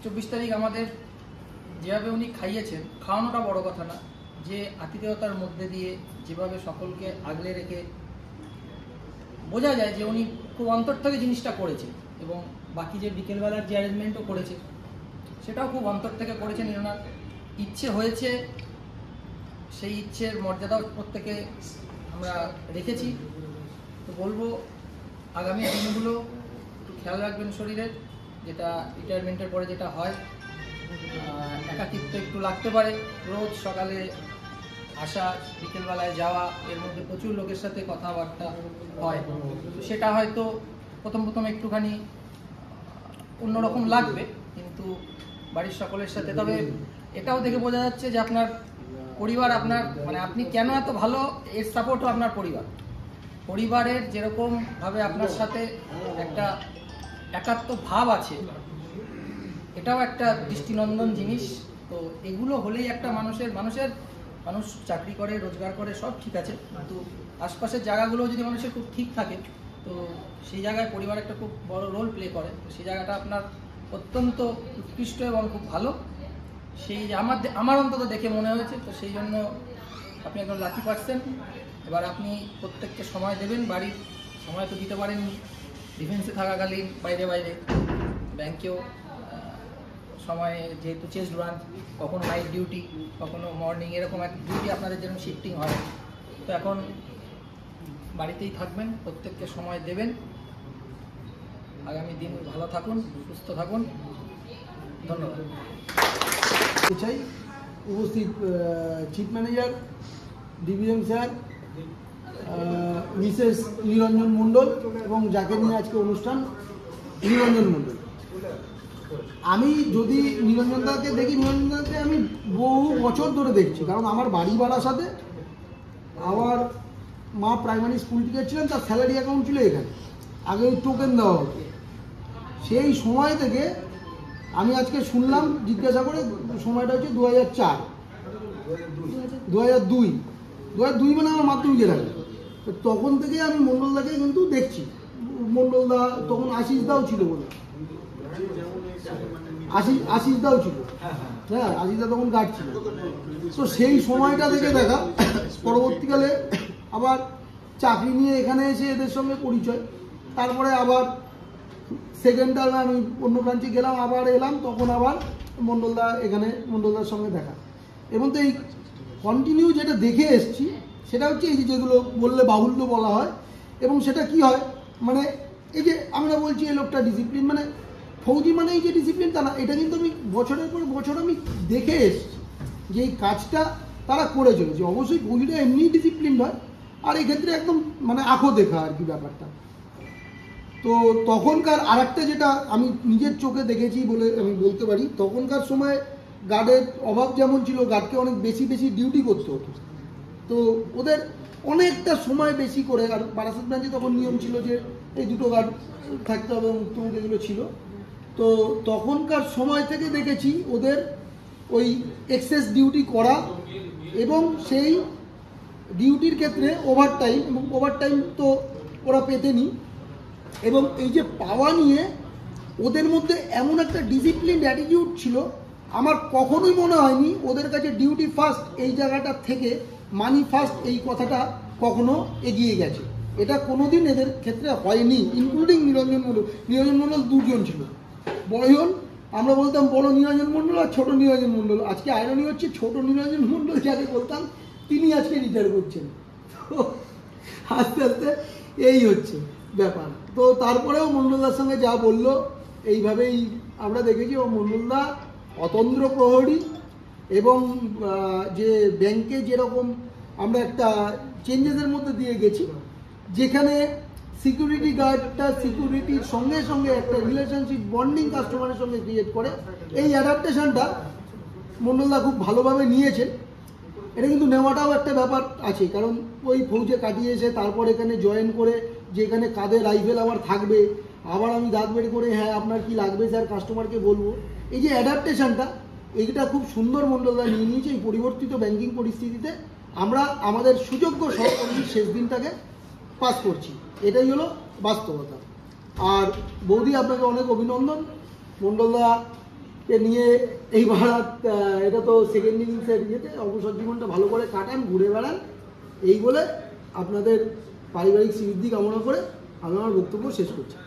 24 তারিখ আমাদের যেভাবে উনি খাইয়েছেন, খাওয়ানোটা বড় কথা না, যে আতিথেয়তার মধ্যে দিয়ে যেভাবে সকলকে আগলে রেখে বোঝা যায় যে উনি খুব অন্তর থেকে জিনিসটা করেছে। এবং বাকি যে বিকেলবেলার যে অ্যারেঞ্জমেন্টও করেছে সেটাও খুব অন্তর থেকে করেছেন। ওনার ইচ্ছে হয়েছে, সেই ইচ্ছের মর্যাদাও প্রত্যেকে আমরা রেখেছি। তো বলবো আগামী দিনগুলো একটু খেয়াল রাখবেন শরীরের, যেটা রিটায়ারমেন্টের পরে যেটা হয়, একাকিত্ব একটু লাগতে পারে। রোজ সকালে আসা, বিকেলবেলায় যাওয়া, এর মধ্যে প্রচুর লোকের সাথে কথাবার্তা হয়, তো সেটা হয়তো প্রথম একটুখানি অন্যরকম লাগবে, কিন্তু বাড়ির সকলের সাথে। তবে এটাও দেখে বোঝা যাচ্ছে যে আপনার পরিবার, আপনার মানে আপনি কেন এত ভালো, এর সাপোর্টও আপনার পরিবারের যেরকমভাবে আপনার সাথে একটা একাত্ম ভাব আছে, এটাও একটা দৃষ্টিনন্দন জিনিস। তো এগুলো হলেই একটা মানুষ চাকরি করে, রোজগার করে, সব ঠিক আছে, কিন্তু আশপাশের জায়গাগুলো যদি মানুষের খুব ঠিক থাকে, তো সেই জায়গায় পরিবার একটা খুব বড় রোল প্লে করে। সেই জায়গাটা আপনার অত্যন্ত উৎকৃষ্ট এবং খুব ভালো, সেই আমার অন্তত দেখে মনে হয়েছে। তো সেই জন্য আপনি একদম লাকি পারসন। এবার আপনি প্রত্যেককে সময় দেবেন, বাড়ির সময় তো দিতে পারেননি, ডিফেন্সে থাকাকালীন বাইরে বাইরে ব্যাংকেও সময় যেহেতু চেস্ট ব্রাঞ্চ, কখনো নাইট ডিউটি, কখনো মর্নিং, এরকম এক ডিউটি আপনাদের যেরকম শিফটিং হয়। তো এখন বাড়িতেই থাকবেন, প্রত্যেককে সময় দেবেন। আগামী দিন ভালো থাকুন, সুস্থ থাকুন। ধন্যবাদ। চাই উপস্থিত chief manager, DVM sir, Mrs Niranjan Mondal এবং যাকে নিয়ে আজকে অনুষ্ঠান, নিরঞ্জন মণ্ডল। আমি যদি নিরঞ্জন দাকে দেখি, নিরঞ্জন দাকে আমি বহু বছর ধরে দেখছি, কারণ আমার বাড়ি ভাড়ার সাথে আমার মা প্রাইমারি স্কুল টিচার ছিলেন, তার স্যালারি অ্যাকাউন্ট ছিল এখানে, আগে ওই টোকেন দেওয়া হতো। সেই সময় থেকে আমি আজকে শুনলাম, জিজ্ঞাসা করে, সময়টা হচ্ছে 2004, 2002 মানে আমার মাধ্যমিকের আগে। তখন থেকে আমি মণ্ডলদাকে কিন্তু দেখছি। মণ্ডলদা তখন আশিস দাও ছিল বলে, আশিস দাও ছিল, হ্যাঁ আশিস দা তখন গার্ড ছিল। তো সেই সময়টা থেকে দেখা, পরবর্তীকালে আবার চাকরি নিয়ে এখানে এসে এদের সঙ্গে পরিচয়, তারপরে আবার সেকেন্ড টার্মে আমি অন্য ব্রাঞ্চে গেলাম, আবার এলাম, তখন আবার মণ্ডলদা এখানে, মণ্ডলদার সঙ্গে দেখা। এবং তো এই কন্টিনিউ যেটা দেখে এসছি সেটা হচ্ছে এই যেগুলো বললে বাহুল্য বলা হয়, এবং সেটা কি হয়, মানে এই যে আমরা বলছি এই লোকটা ডিসিপ্লিন, মানে ফৌজি মানে এই যে ডিসিপ্লিন তা না, এটা কিন্তু আমি বছরের পর বছর আমি দেখে এসছি যে এই কাজটা তারা করে চলেছে। অবশ্যই ফৌজিটা এমনি ডিসিপ্লিন হয়, আর এই ক্ষেত্রে একদম মানে আঁখো দেখা আর কি ব্যাপারটা। তো তখনকার আর একটা যেটা আমি নিজের চোখে দেখেছি বলে আমি বলতে পারি, তখনকার সময় গার্ডের অভাব যেমন ছিল, গার্ডকে অনেক বেশি বেশি ডিউটি করতে হতো। তো ওদের অনেকটা সময় বেশি করে, আর বারাসাত ব্রাঞ্চে তখন নিয়ম ছিল যে এই দুটো গার্ড থাকতে হবে, মুক্তমুখ এগুলো ছিল। তো তখনকার সময় থেকে দেখেছি ওদের ওই এক্সেস ডিউটি করা, এবং সেই ডিউটির ক্ষেত্রে ওভারটাইম, এবং ওভারটাইম তো ওরা পেতেনি, এবং এই যে পাওয়া নিয়ে ওদের মধ্যে এমন একটা ডিসিপ্লিন অ্যাটিটিউড ছিল, আমার কখনোই মনে হয়নি ওদের কাছে ডিউটি ফার্স্ট এই জায়গাটা থেকে মানি ফার্স্ট এই কথাটা কখনো এগিয়ে গেছে। এটা কোনোদিন এদের ক্ষেত্রে হয়নি, ইনক্লুডিং নিরঞ্জন মণ্ডল। নিরঞ্জন মণ্ডল দুজন ছিল, বড়জন, আমরা বলতাম বড় নিরঞ্জন মণ্ডল আর ছোট নিরঞ্জন মণ্ডল। আজকে আইরনি হচ্ছে ছোট নিরঞ্জন মণ্ডল যাকে বলতাম, তিনি আজকে রিটায়ার করছেন। তো আস্তে আস্তে এই হচ্ছে ব্যাপার। তো তারপরেও মণ্ডলদার সঙ্গে যা বললো, এইভাবেই আমরা দেখেছি। ও মণ্ডলদা অতন্দ্র প্রহরী, এবং যে ব্যাংকে যেরকম আমরা একটা চেঞ্জেসের মধ্যে দিয়ে গেছি, যেখানে সিকিউরিটি গার্ডটা সিকিউরিটির সঙ্গে সঙ্গে একটা রিলেশনশিপ বন্ডিং কাস্টমারের সঙ্গে ক্রিয়েট করে, এই অ্যাডাপ্টেশনটা মণ্ডলদা খুব ভালোভাবে নিয়েছেন। এটা কিন্তু নেওয়াটাও একটা ব্যাপার আছে, কারণ ওই ফৌজে কাটিয়ে এসে তারপর এখানে জয়েন করে, যেখানে কাঁধে রাইফেল আমার থাকবে, আবার আমি দাঁত বের করে হ্যাঁ আপনার কি লাগবে স্যার কাস্টমারকে বলবো, এই যে অ্যাডাপ্টেশনটা, এইটা খুব সুন্দর মণ্ডলদা নিয়ে নিয়েছে। এই পরিবর্তিত ব্যাংকিং পরিস্থিতিতে আমরা আমাদের সুযোগ্য সহকর্মীর শেষ দিনটাকে পাস করছি, এটাই হলো বাস্তবতা। আর বৌদি আপনাকে অনেক অভিনন্দন, মণ্ডলদাকে নিয়ে এইবার এটা তো সেকেন্ড ইনিংসের ইয়েতে অবসর জীবনটা ভালো করে কাটান, ঘুরে বেড়ান, এই বলে আপনাদের পারিবারিক সমৃদ্ধি কামনা করে আমি আমার বক্তব্য শেষ করছি।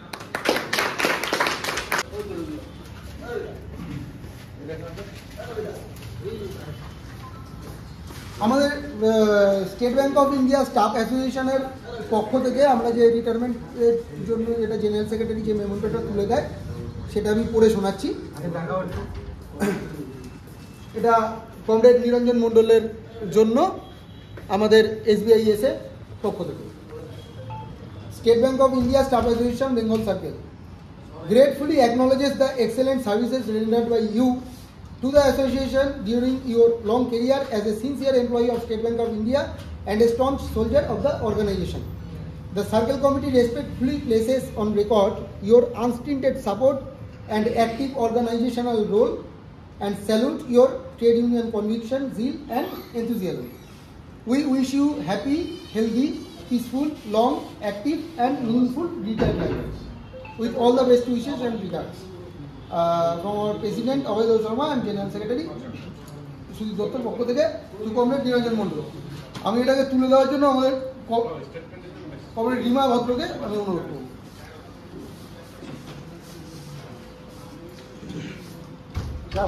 আমাদের state bank of India staff অ্যাসোসিয়েশনের পক্ষ থেকে আমরা যে রিটায়ারমেন্টের জন্য যেটা জেনারেল সেক্রেটারি যে মেমোটা তুলে দেয় সেটা আমি পড়ে শোনাচ্ছি। এটা কমরেড নিরঞ্জন মণ্ডলের জন্য আমাদের SBIS এর পক্ষ থেকে। State Bank of India Staff Association, Bengal Circle gratefully acknowledges the excellent services rendered by you to the association during your long career as a sincere employee of State Bank of India and a staunch soldier of the organization. The Circle Committee respectfully places on record your unstinted support and active organizational role and salute your trade union conviction, zeal and enthusiasm. We wish you happy, healthy, peaceful, long, active and meaningful retirement life. With all the best wishes and regards. From our President Abhay Sharma and General Secretary Sudip দত্তর পক্ষ থেকে comrade নিরঞ্জন মণ্ডল। আমি এটাকে তুলে দেওয়ার জন্য আমাদের comrade Rima ভদ্রকে আমি অনুরোধ করব। না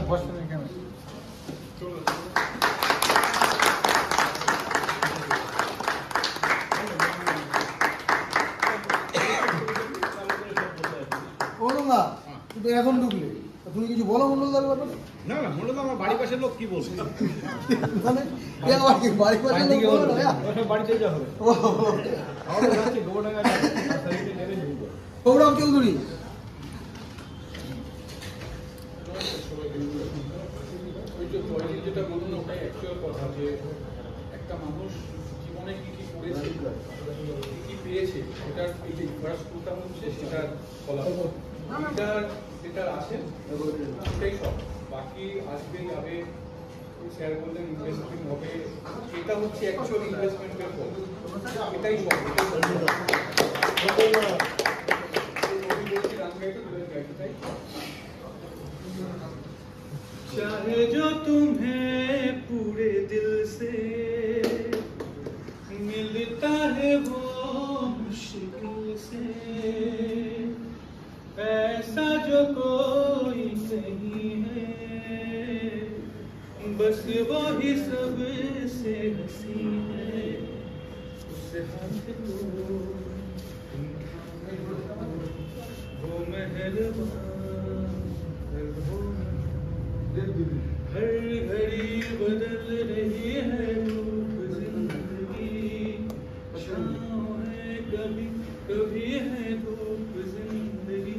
তুমি এখন ঢুকলে তুমি কিছু বলো মন্ডলদার ব্যাপারে? না না, মন্ডলদা আমার বাড়ির পাশের লোক, কি বলছে? মানে এ আমার কি বাড়ি পাশে লোক বলো না? বাড়িতে যা হবে আমাদের কাছে গোবরডাঙ্গা প্রোগ্রাম চৌধুরী যেটা বলুন ওটাই অ্যাকচুয়াল কথা, যে একটা মানুষ জীবনে কি কি করেছে, কি কি পেয়েছে, সেটার এই যে ইনফ্রাস্ট্রাকচারটা হচ্ছে সেটার ফলাফল। এটার যেটা আছে সেটাই সব, বাকি আসবে যাবে। স্যার বললেন ইনভেস্টমেন্ট হবে, এটা হচ্ছে অ্যাকচুয়াল ইনভেস্টমেন্টের ফল, এটাই সব। चाहे जो तुम्हें पूरे दिल से मिलता है वो मुश्किल से, ऐसा जो कोई नहीं है, बस वो ही सबसे हंसी है, उससे हाथ लो वो मेहरबान हो, हर घड़ी बदल रही है रूप जिंदगी, शाम है कभी कभी है धूप जिंदगी,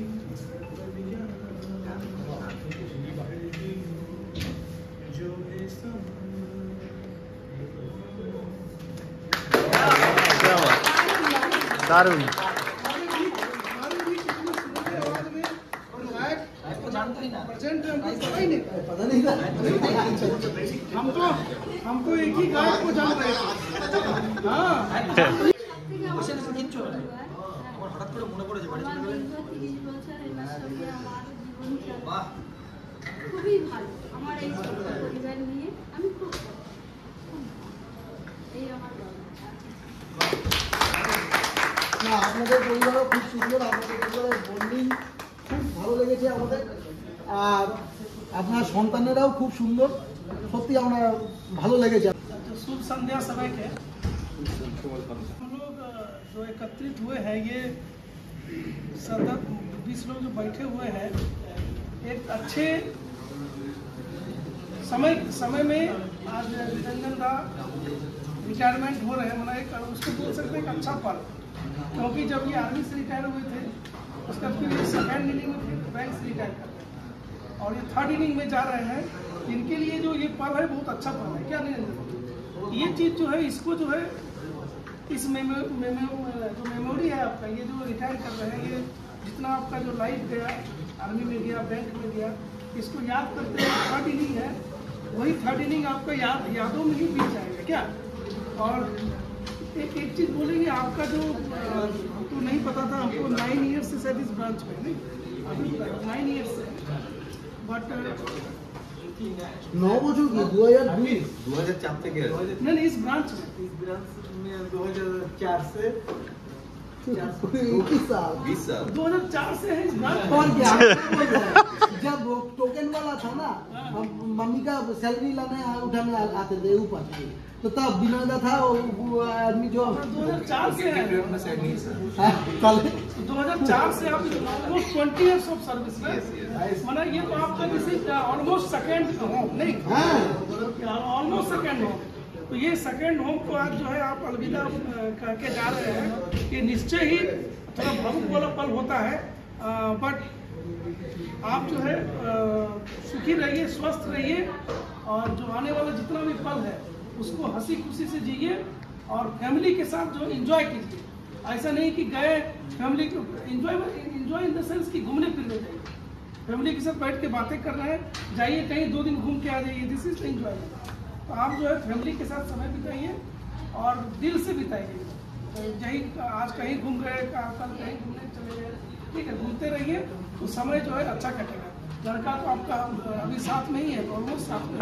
जो है दारुण हमको एक ही गायक को जान रहे थे। हाँ হঠাৎ করে মনে পড়েছে বাড়ি চলে গেলেন। বাহ, খুবই ভালো। আমার এই ছোট পরিবার নিয়ে আমি খুব এই আমার না আপনাদের পরিবারও খুব সুন্দর, আপনাদের পরিবারের বন্ডিং খুব ভালো লেগেছে আমাদের, আর আপনার সন্তানেরাও খুব সুন্দর, সত্যি আমরা ভালো লেগেছে। शुभ संध्या समय के हम लोग जो एकत्रित हुए हैं, ये 20 लोग जो बैठे हुए हैं, एक अच्छे समय में आज निरंजन दा रिटायरमेंट हो रहे हैं, मतलब एक उसको बोल सकते हैं एक अच्छा पल, क्योंकि जब ये आर्मी से रिटायर हुए थे उसका फिर ये सेकेंड इनिंग में फिर बैंक से रिटायर कर रहे हैं और ये थर्ड इनिंग में जा रहे हैं। इनके लिए जो ये पल है बहुत अच्छा पल है, क्या नहीं? ये चीज़ जो है इसको जो है इस जो मेमोरी है आपका, ये जो रिटायर कर रहे हैं, ये जितना आपका जो लाइफ गया आर्मी में गया, बैंक में गया, इसको याद करते हुए थर्ड इनिंग है, वही थर्ड इनिंग आपका यादों में ही बीत जाएगा क्या। और एक चीज़ बोलेंगे, आपका जो तो नहीं पता था हमको 9 ईयर्स से शायद इस ब्रांच में, नहीं 9 ईयर्स से, बट 9 বছর কি 2004 থেকে नहीं इस ब्रांच में 2004 से 21 साल 20 साल 2004 से है इस ब्रांच और क्या जब टोकन वाला था ना, हम मम्मी का सैलरी लाने उठाने आते थे ऊपर, तो तब बिना था वो आदमी जो 2004 से है, 2004 से आप ऑलमोस्ट 20 इयर्स ऑफ सर्विस में, माना ये तो आपका जैसे ऑलमोस्ट सेकेंड होम, नहीं ऑलमोस्ट सेकेंड होम। तो ये सेकेंड होम को आज जो है आप अलविदा करके जा रहे हैं, ये निश्चय ही थोड़ा भावुक वाला पल होता है, बट आप जो है सुखी रहिए, स्वस्थ रहिए, और जो आने वाला जितना भी पल है उसको हंसी खुशी से जिए और फैमिली के साथ जो एंजॉय कीजिए। ऐसा नहीं कि गए फैमिली को एंजॉय इन द सेंस कि घूमने फिरने जाइए, फैमिली के साथ बैठ के बातें कर रहे हैं, जाइए कहीं 2 दिन घूम के आ जाइए, दिस इज एंजॉयमेंट। तो आप जो है फैमिली के साथ समय बिताइए और दिल से बिताइए। यही आज कहीं घूम गए, कल कहीं घूमने चले गए, ठीक है, घूमते रहिए तो समय जो है अच्छा कटेगा। लड़का तो आपका अभी साथ में ही है, तो ऑलमोस्ट साथ में,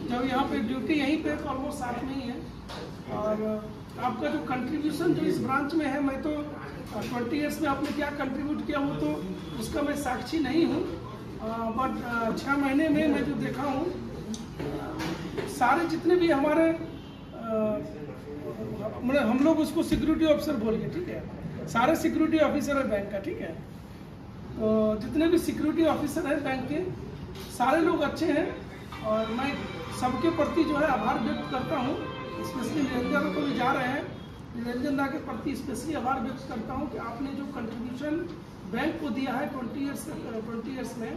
जब यहाँ पे ड्यूटी यहीं पे तो ऑलमोस्ट साथ में ही है। और आपका जो कंट्रीब्यूशन जो इस ब्रांच में है, मैं तो 20 ईयर्स में आपने क्या कंट्रीब्यूट किया वो तो उसका मैं साक्षी नहीं हूँ, बट 6 महीने में मैं जो देखा हूँ सारे जितने भी हमारे मतलब हम लोग उसको सिक्योरिटी ऑफिसर बोलिए, ठीक है, सारे सिक्योरिटी ऑफिसर है बैंक का, ठीक है, तो जितने भी सिक्योरिटी ऑफिसर हैं बैंक के सारे लोग अच्छे हैं और मैं सबके प्रति जो है आभार व्यक्त करता हूँ। स्पेशली निरंजन को भी जा रहे हैं, निरंजन दा के प्रति स्पेशली आभार व्यक्त करता हूँ कि आपने जो कंट्रीब्यूशन बैंक को दिया है 20 ईयर्स में,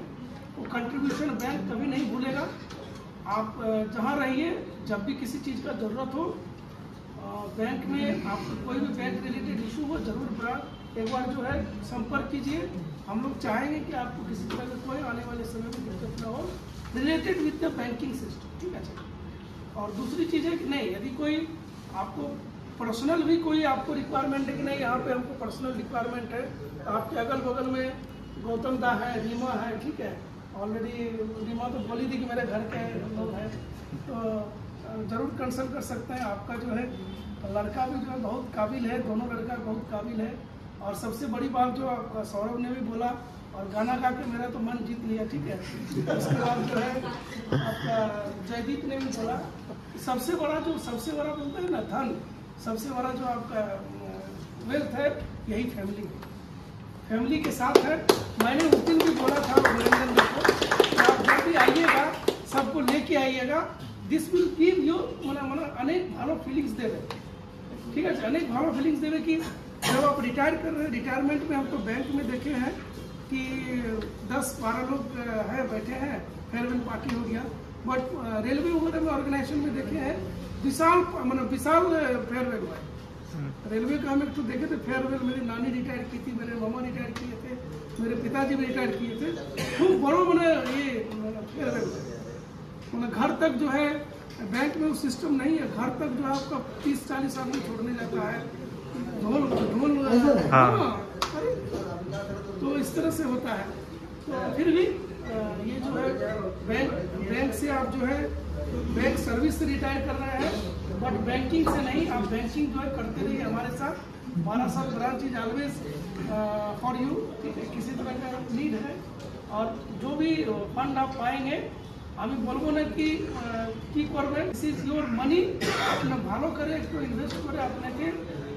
वो कंट्रीब्यूशन बैंक कभी नहीं भूलेगा। आप जहाँ रहिए, जब भी किसी चीज़ का ज़रूरत हो बैंक में, आपको कोई भी बैंक रिलेटेड इशू हो, जरूर एक बार जो है संपर्क कीजिए। हम लोग चाहेंगे कि आपको किसी तरह का कोई आने वाले समय में दिक्कत ना हो related with the banking system, ठीक है सर। और दूसरी चीज़ है कि नहीं, यदि कोई आपको पर्सनल भी कोई आपको रिक्वायरमेंट है कि नहीं यहाँ पे हमको पर्सनल रिक्वायरमेंट है, तो आपके अगल बगल में गौतम दा है, रीमा है, ठीक है, ऑलरेडी रीमा तो बोली थी कि मेरे घर के लोग हैं, तो ज़रूर कंसल्ट कर सकते हैं। आपका जो है लड़का भी जो है बहुत काबिल है, दोनों लड़का बहुत काबिल है। और सबसे बड़ी बात जो आपका सौरभ ने भी बोला और गाना गा के मेरा तो मन जीत लिया, ठीक है। उसके बाद जो है आपका जयदीप ने भी बोला, सबसे बड़ा बोलते हैं ना धन, सबसे बड़ा जो आपका वेल्थ है यही फैमिली है, फैमिली के साथ है। मैंने उस दिन भी बोला था निरंजन जी को कि आप जब भी आइएगा सबको लेके आइएगा, दिस विल गिव यू अनेक भालो फीलिंग्स देवे, ठीक है, अनेक भालो फीलिंग्स देवे कि जब आप रिटायर कर रहे हैं, रिटायरमेंट में हम तो बैंक में देखे हैं कि 10-12 लोग हैं बैठे हैं, फेयरवेल पार्टी हो गया, बट रेलवे वगैरह में ऑर्गेनाइजेशन में देखे हैं विशाल फेयरवेल हुआ है। रेलवे का हम एक तो देखे थे फेयरवेल, मेरी नानी रिटायर की थी, मेरे मामा रिटायर किए थे, मेरे पिताजी भी रिटायर किए थे, खूब बड़ो ये फेयरवेल है। घर तक जो है बैंक में वो सिस्टम नहीं है, घर तक जो है आपका 30-40 आदमी छोड़ने जाता है, ढोल हाँ। तो इस तरह से होता है। तो फिर भी ये जो है बैंक से आप जो है बैंक सर्विस से रिटायर कर रहे हैं, बट बैंकिंग से नहीं, आप बैंकिंग जो है करते रहिए हमारे साथ। 12 साल branch is always for you, ठीक है, किसी तरह का नीड है और जो भी फंड आप पाएंगे আমি বলবো না কি কি করবেন, দিস ইজ ইয়োর মানি, আপনি ভালো করে একটু ইনভেস্ট করে আপনাকে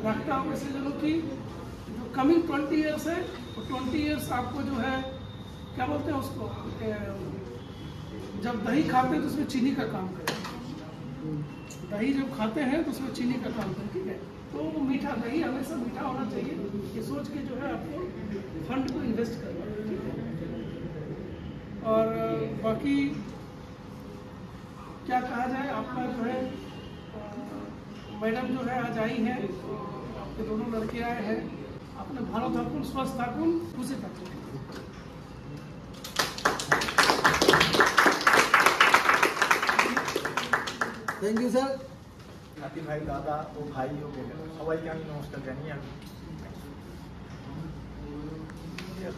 रखता हूँ इसलिए जो कि जो कमिंग 20 ईयर्स है, तो 20 ईयर्स आपको जो है क्या बोलते हैं उसको, जब दही खाते हैं तो उसमें चीनी का काम करें, दही जब खाते हैं तो उसमें चीनी का काम करें, ठीक है, तो वो मीठा दही हमेशा मीठा होना चाहिए, ये सोच के जो है आपको फंड को इन्वेस्ट करना है, ठीक है। और बाकी क्या कहा जाए, आपका जो है मैडम जो है आज आई हैं, आपके दोनों लड़के आए हैं, अपने ভালো থাকুন, स्वस्थ থাকুন, खुशी থাকুন। Thank you sir. नाती भाई, दादा ও ভাই ও সবাইকে আমি নমস্কার জানিয়ে আমি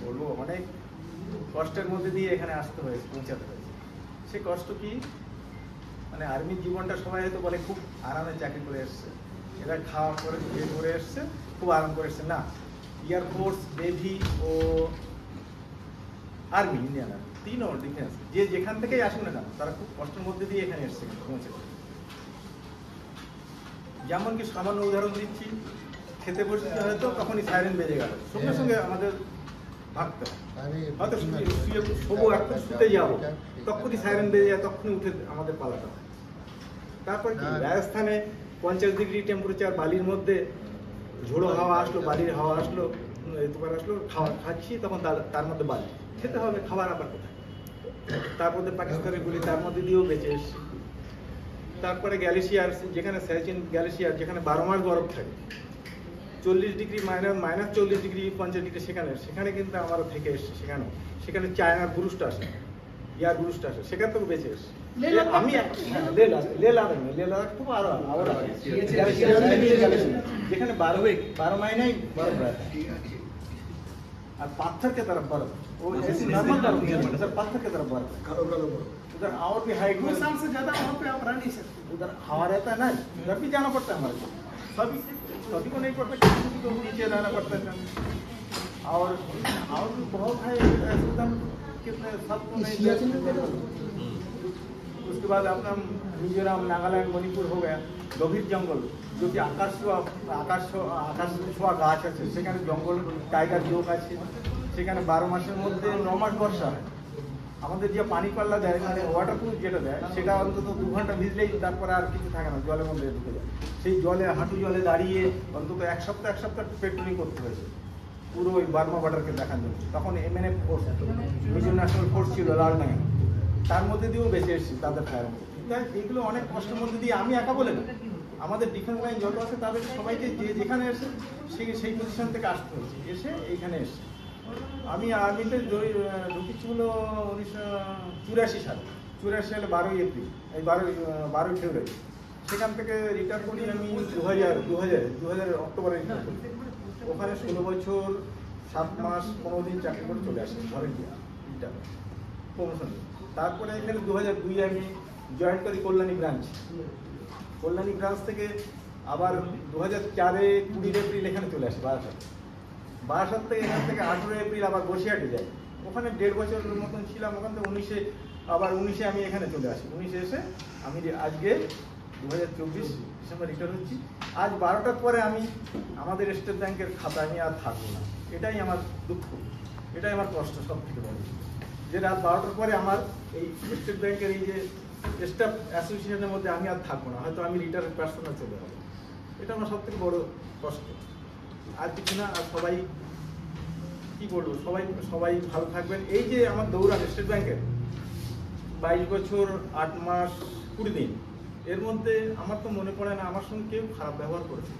বলবো অনেক কষ্টের মধ্যে দিয়ে এখানে আসতে হয়েছে, পৌঁছাতে হয়েছে। সে কষ্ট কি, মানে আর্মির জীবনটা সবাই হয়তো বলে খুব আরামে চাকরি করে এসছে, এরা খাওয়া করে বিয়ে করে এসছে, খুব আরাম করে এসছে, না, এয়ারফোর্স, নেভি ও আর্মি, ইন্ডিয়ান আর্মি, তিনও ডিফেন্স, যে যেখান থেকেই আসুন না কেন তারা খুব কষ্টের মধ্যে দিয়ে এখানে এসছে পৌঁছেছে। যেমন কি সামান্য উদাহরণ দিচ্ছি, খেতে বসতে হয়তো তখনই সাইরেন বেজে গেল, সঙ্গে সঙ্গে আমাদের ভাবতে হয়, হয়তো শোবো একটু শুতে যাবো, তখনই সাইরেন বেজে যায়, তখনই উঠে আমাদের পালাতে হয়। তারপর কি রাজস্থানে 50 ডিগ্রি টেম্পারেচার, বালির মধ্যে ঝোড়ো হাওয়া আসলো, বালির হাওয়া আসলো, তোমার আসলো, খাচ্ছি তখন তার মধ্যে বালি খেতে হবে, খাবার আবার কোথায়, তার মধ্যে পাকিস্তানের গুলি তার মধ্যে দিয়েও বেঁচে এসছি। তারপরে গ্যালিসিয়ার, যেখানে সিয়াচেন গ্যালিসিয়ার, যেখানে 12 মাস বরফ থাকে, 40 ডিগ্রি -40 ডিগ্রি 50 ডিগ্রি, সেখানে কিন্তু আমরা থেকে এসছি, সেখানে চায়নার ব্রুস্ট আসে, ইয়ার ব্রুস্ট আসে, সেখান থেকে বেঁচে এসছি আমি। লে লাদাখ খুব আরো যেখানে 12 महीने बर्फ रहता है और पत्थर की तरफ बर्फ, वो ऐसी नॉर्मल बर्फ नहीं है सर, पत्थर की तरफ बर्फ, उधर और भी हाइट में 2 साल से ज्यादा वहाँ पे आप रह नहीं सकते, उधर हवा रहता है ना, उधर भी जाना पड़ता है हमारे को, सभी को नहीं पड़ता, किसी को नीचे रहना पड़ता है। और भी बहुत है, कितने सब तो नहीं। उसके बाद अपना मिजोरम, नागालैंड, मणिपुर हो गया, गभीर जंगल जो कि आकाश ছোঁয়া গাছ আছে, সেখানে জঙ্গল টাইগার জোক আছে, সেখানে 12 মাসের মধ্যে 9 মাস বর্ষা হয়। আমাদের যে পানি পাল্লা দেয় মানে ওয়াটারপ্রুফ যেটা দেয় সেটা অন্তত 2 ঘন্টা ভিজলেই তারপরে আর কিছু থাকে না, জলের মধ্যে ঢুকে যায়। সেই জলে হাঁটু জলে দাঁড়িয়ে অন্তত এক সপ্তাহ পেট্রোলিং করতে হয়েছে পুরো ওই বার্মা বর্ডারকে দেখার জন্য। তখন MNF force, Mizo national force ছিল লালডাঙ্গা, তার মধ্যে দিয়েও বেঁচে এসেছি তাদের ফায়ার মধ্যে। এইগুলো অনেক কষ্টের মধ্যে দিয়ে আমি একা বলে না, আমাদের ডিফেন্স লাইন যত আছে তাদের সবাইকে যে যেখানে এসে সেই পজিশন থেকে আসতে হয়েছে, এসে এইখানে এসে। আমি আর্মিতে ঢুকেছি হলো 1984 সালে, 84 সালে 12ই এপ্রিল, এই 12ই ফেব্রুয়ারি। সেখান থেকে রিটায়ার করি আমি 2000 অক্টোবরে রিটায়ার করি। ওখানে 16 বছর 7 মাস 15 দিন চাকরি করে চলে আসি ঘরে গিয়ে রিটায়ার প্রমোশন। তারপরে এখানে 2002 আমি জয়েন করি কল্যাণী ব্রাঞ্চ। কল্যাণী ব্রাঞ্চ থেকে আবার 2004-এ 20 এপ্রিল এখানে চলে আসি বারাসাত থেকে। এখান থেকে 18 এপ্রিল আবার বসিরহাটে যাই, ওখানে 1.5 বছরের মতন ছিলাম। ওখান থেকে 19-এ আমি এখানে চলে আসি। 19-এ এসে আমি আজকে 2024 ডিসেম্বর রিটায়ার হচ্ছি। আজ 12টার পরে আমি আমাদের স্টেট ব্যাংকের খাতায় আমি আর থাকবো না, এটাই আমার দুঃখ, এটাই আমার কষ্ট সব থেকে বড়, যে রাত 12টার পরে আমার এই স্টেট ব্যাংকের এই যে স্টাফ অ্যাসোসিয়েশনের মধ্যে আমি আর থাকবো না, হয়তো আমি রিটায়ার্ড পার্সোনাল চলে যাবো। এটা আমার সব থেকে বড় কষ্ট, আর কিছু না। আর সবাই কি বলবো, সবাই ভালো থাকবেন। এই যে আমার দৌড়ান স্টেট ব্যাংকের 22 বছর 8 মাস 20 দিন, এর মধ্যে আমার তো মনে পড়ে না আমার সঙ্গে কেউ খারাপ ব্যবহার করেছে।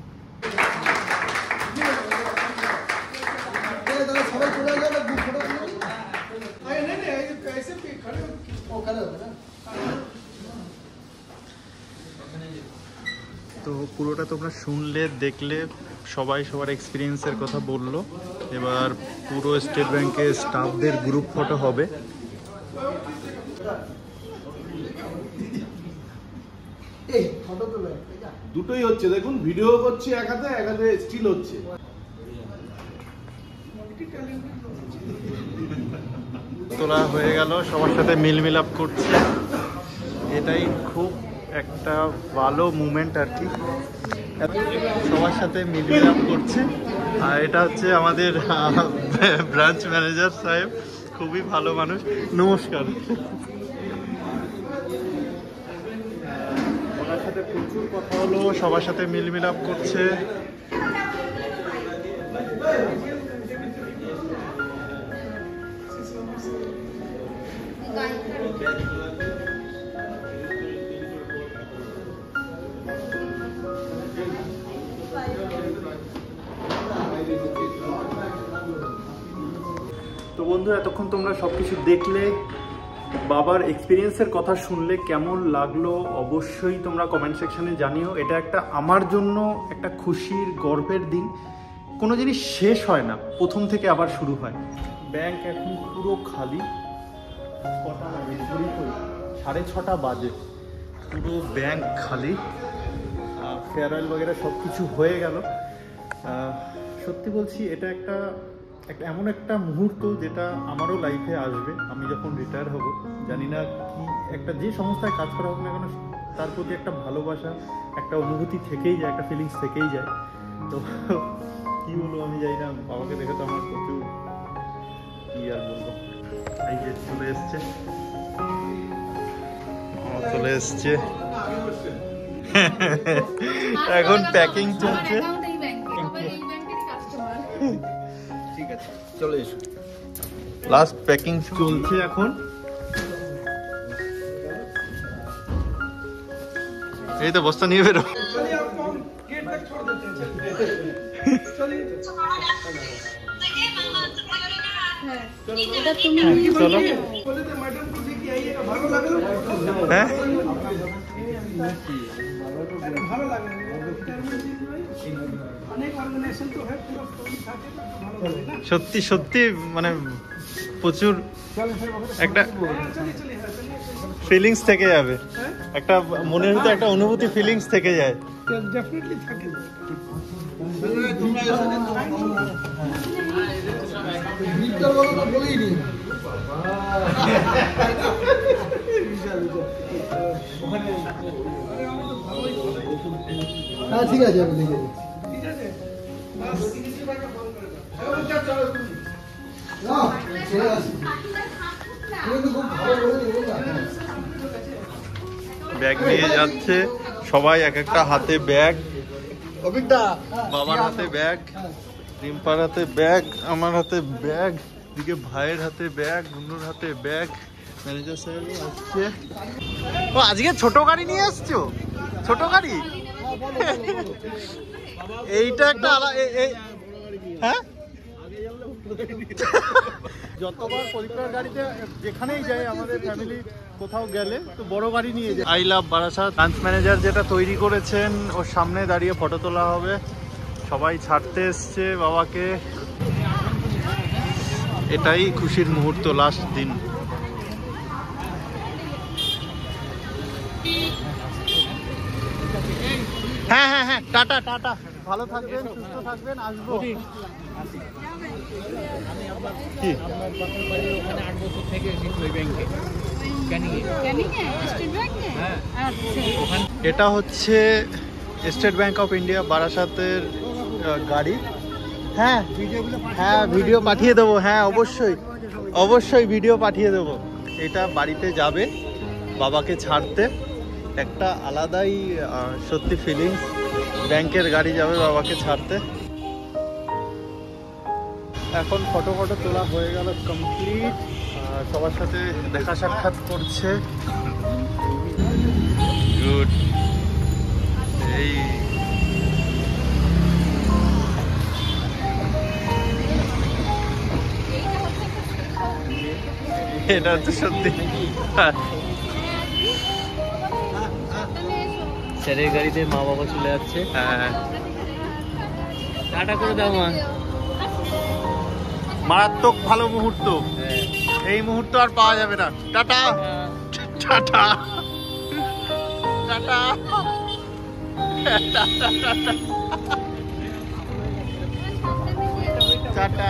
তো পুরোটা তোমরা শুনলে, দেখলে, সবাই সবার এক্সপিরিয়েন্সের কথা বললো। এবার পুরো স্টেট ব্যাংকের স্টাফদের গ্রুপ ফটো হবে। দুটোই হচ্ছে, দেখুন ভিডিও করছে এক হাতে স্টিল হচ্ছে। তোলা হয়ে গেল, সবার সাথে মিলমিলাপ করছে, এটাই খুব একটা ভালো মুভমেন্ট আর কি। সবার সাথে মিলমিলাপ করছে। আর এটা হচ্ছে আমাদের ব্রাঞ্চ ম্যানেজার সাহেব, খুবই ভালো মানুষ। নমস্কার। ওনার সাথে প্রচুর কথা হলো, সবার সাথে মিলমিলাপ করছে। তো বন্ধু, এতক্ষণ তোমরা সবকিছু দেখলে, বাবার এক্সপিরিয়েন্সের কথা শুনলে, কেমন লাগলো অবশ্যই তোমরা কমেন্ট সেকশনে জানিও। এটা একটা আমার জন্য একটা খুশির গর্বের দিন। কোনো জিনিস শেষ হয় না, প্রথম থেকে আবার শুরু হয়। ব্যাংক এখন পুরো খালি। কটা বাজে? 6:30 বাজে, পুরো ব্যাংক খালি। ফেয়ারওয়েল বগেরা সব কিছু হয়ে গেল। সত্যি বলছি, এটা একটা এমন একটা মুহূর্ত যেটা আমারও লাইফে আসবে। আমি যখন রিটায়ার হব, জানি না কি একটা, যে সংস্থায় কাজ করা হোক না কেন, তার প্রতি একটা ভালোবাসা, একটা অনুভূতি থেকেই যায়, একটা ফিলিংস থেকেই যায়। তো কি বলবো আমি জানি না, বাবাকে দেখে তো আমার প্রচুর, কি আর বলবো। এই যে চলে এসছে, চলে এসছে। এখন প্যাকিং চলছে। ঠিক আছে, চলে এসো। লাস্ট প্যাকিং চলছে এখন। এই তো বস্তা নিয়ে বেরো। চলো। হ্যাঁ, ভালো লাগে। অনেক অর্গানাইজেশন তো হয়, সত্যি সত্যি মানে প্রচুর একটা ফিলিংস থেকে যাবে, একটা মনের ভিতরে একটা অনুভূতি, ফিলিংস থেকে যায়। ডেফিনেটলি থাকে। ভিক্টর বলো তো বলেই নি। হ্যাঁ ঠিক আছে, আমি লিখে দিচ্ছি। না চলে আসি, কিন্তু খুব ভালো করে দেবো না। ব্যাগ নিয়ে যাচ্ছে সবাই, এক একটা হাতে ব্যাগ। অভিজ্ঞতা বাবার হাতে ব্যাগ, রিম্পার হাতে ব্যাগ, আমার হাতে ব্যাগ, দিকে ভাইয়ের হাতে ব্যাগ, গুন্নুর হাতে ব্যাগ। ম্যানেজার সাহেব আসছে। ও আজকে ছোট গাড়ি নিয়ে আসছো? ছোট গাড়ি? এইটা একটা হ্যাঁ, যতবার পরিবার গাড়িতে যেখানেই যাই আমাদের ফ্যামিলি কোথাও গেলে তো বড় গাড়ি নিয়ে যায়। I love Barasat branch manager যেটা তৈরি করেছেন ওর সামনে দাঁড়িয়ে ফটো তোলা হবে। সবাই ছাড়তে এসছে বাবাকে, এটাই খুশির মুহূর্ত, লাস্ট দিন। হ্যাঁ হ্যাঁ হ্যাঁ, টাটা টাটা, ভালো থাকবেন, সুস্থ থাকবেন, আসবো। এটা হচ্ছে স্টেট ব্যাংক অফ ইন্ডিয়া বারাসাতের গাড়ি। হ্যাঁ হ্যাঁ, ভিডিও পাঠিয়ে দেবো। হ্যাঁ অবশ্যই অবশ্যই ভিডিও পাঠিয়ে দেবো। এটা বাড়িতে যাবে বাবাকে ছাড়তে, একটা আলাদাই সত্যি ফিলিংস। ব্যাংকের গাড়ি যাবে বাবাকে ছাড়তে। এখন ফটো তোলা হয়ে গেল কমপ্লিট, সবার সাথে দেখা সাক্ষাৎ করছে। গুড। এই এটা তো সত্যি স্যারের গাড়িতে মা বাবা চলে যাচ্ছে। হ্যাঁ, টাটা করে দাও মা। মারাত্মক ভালো মুহূর্ত, এই মুহূর্ত আর পাওয়া যাবে না। Tata tata tata tata tata.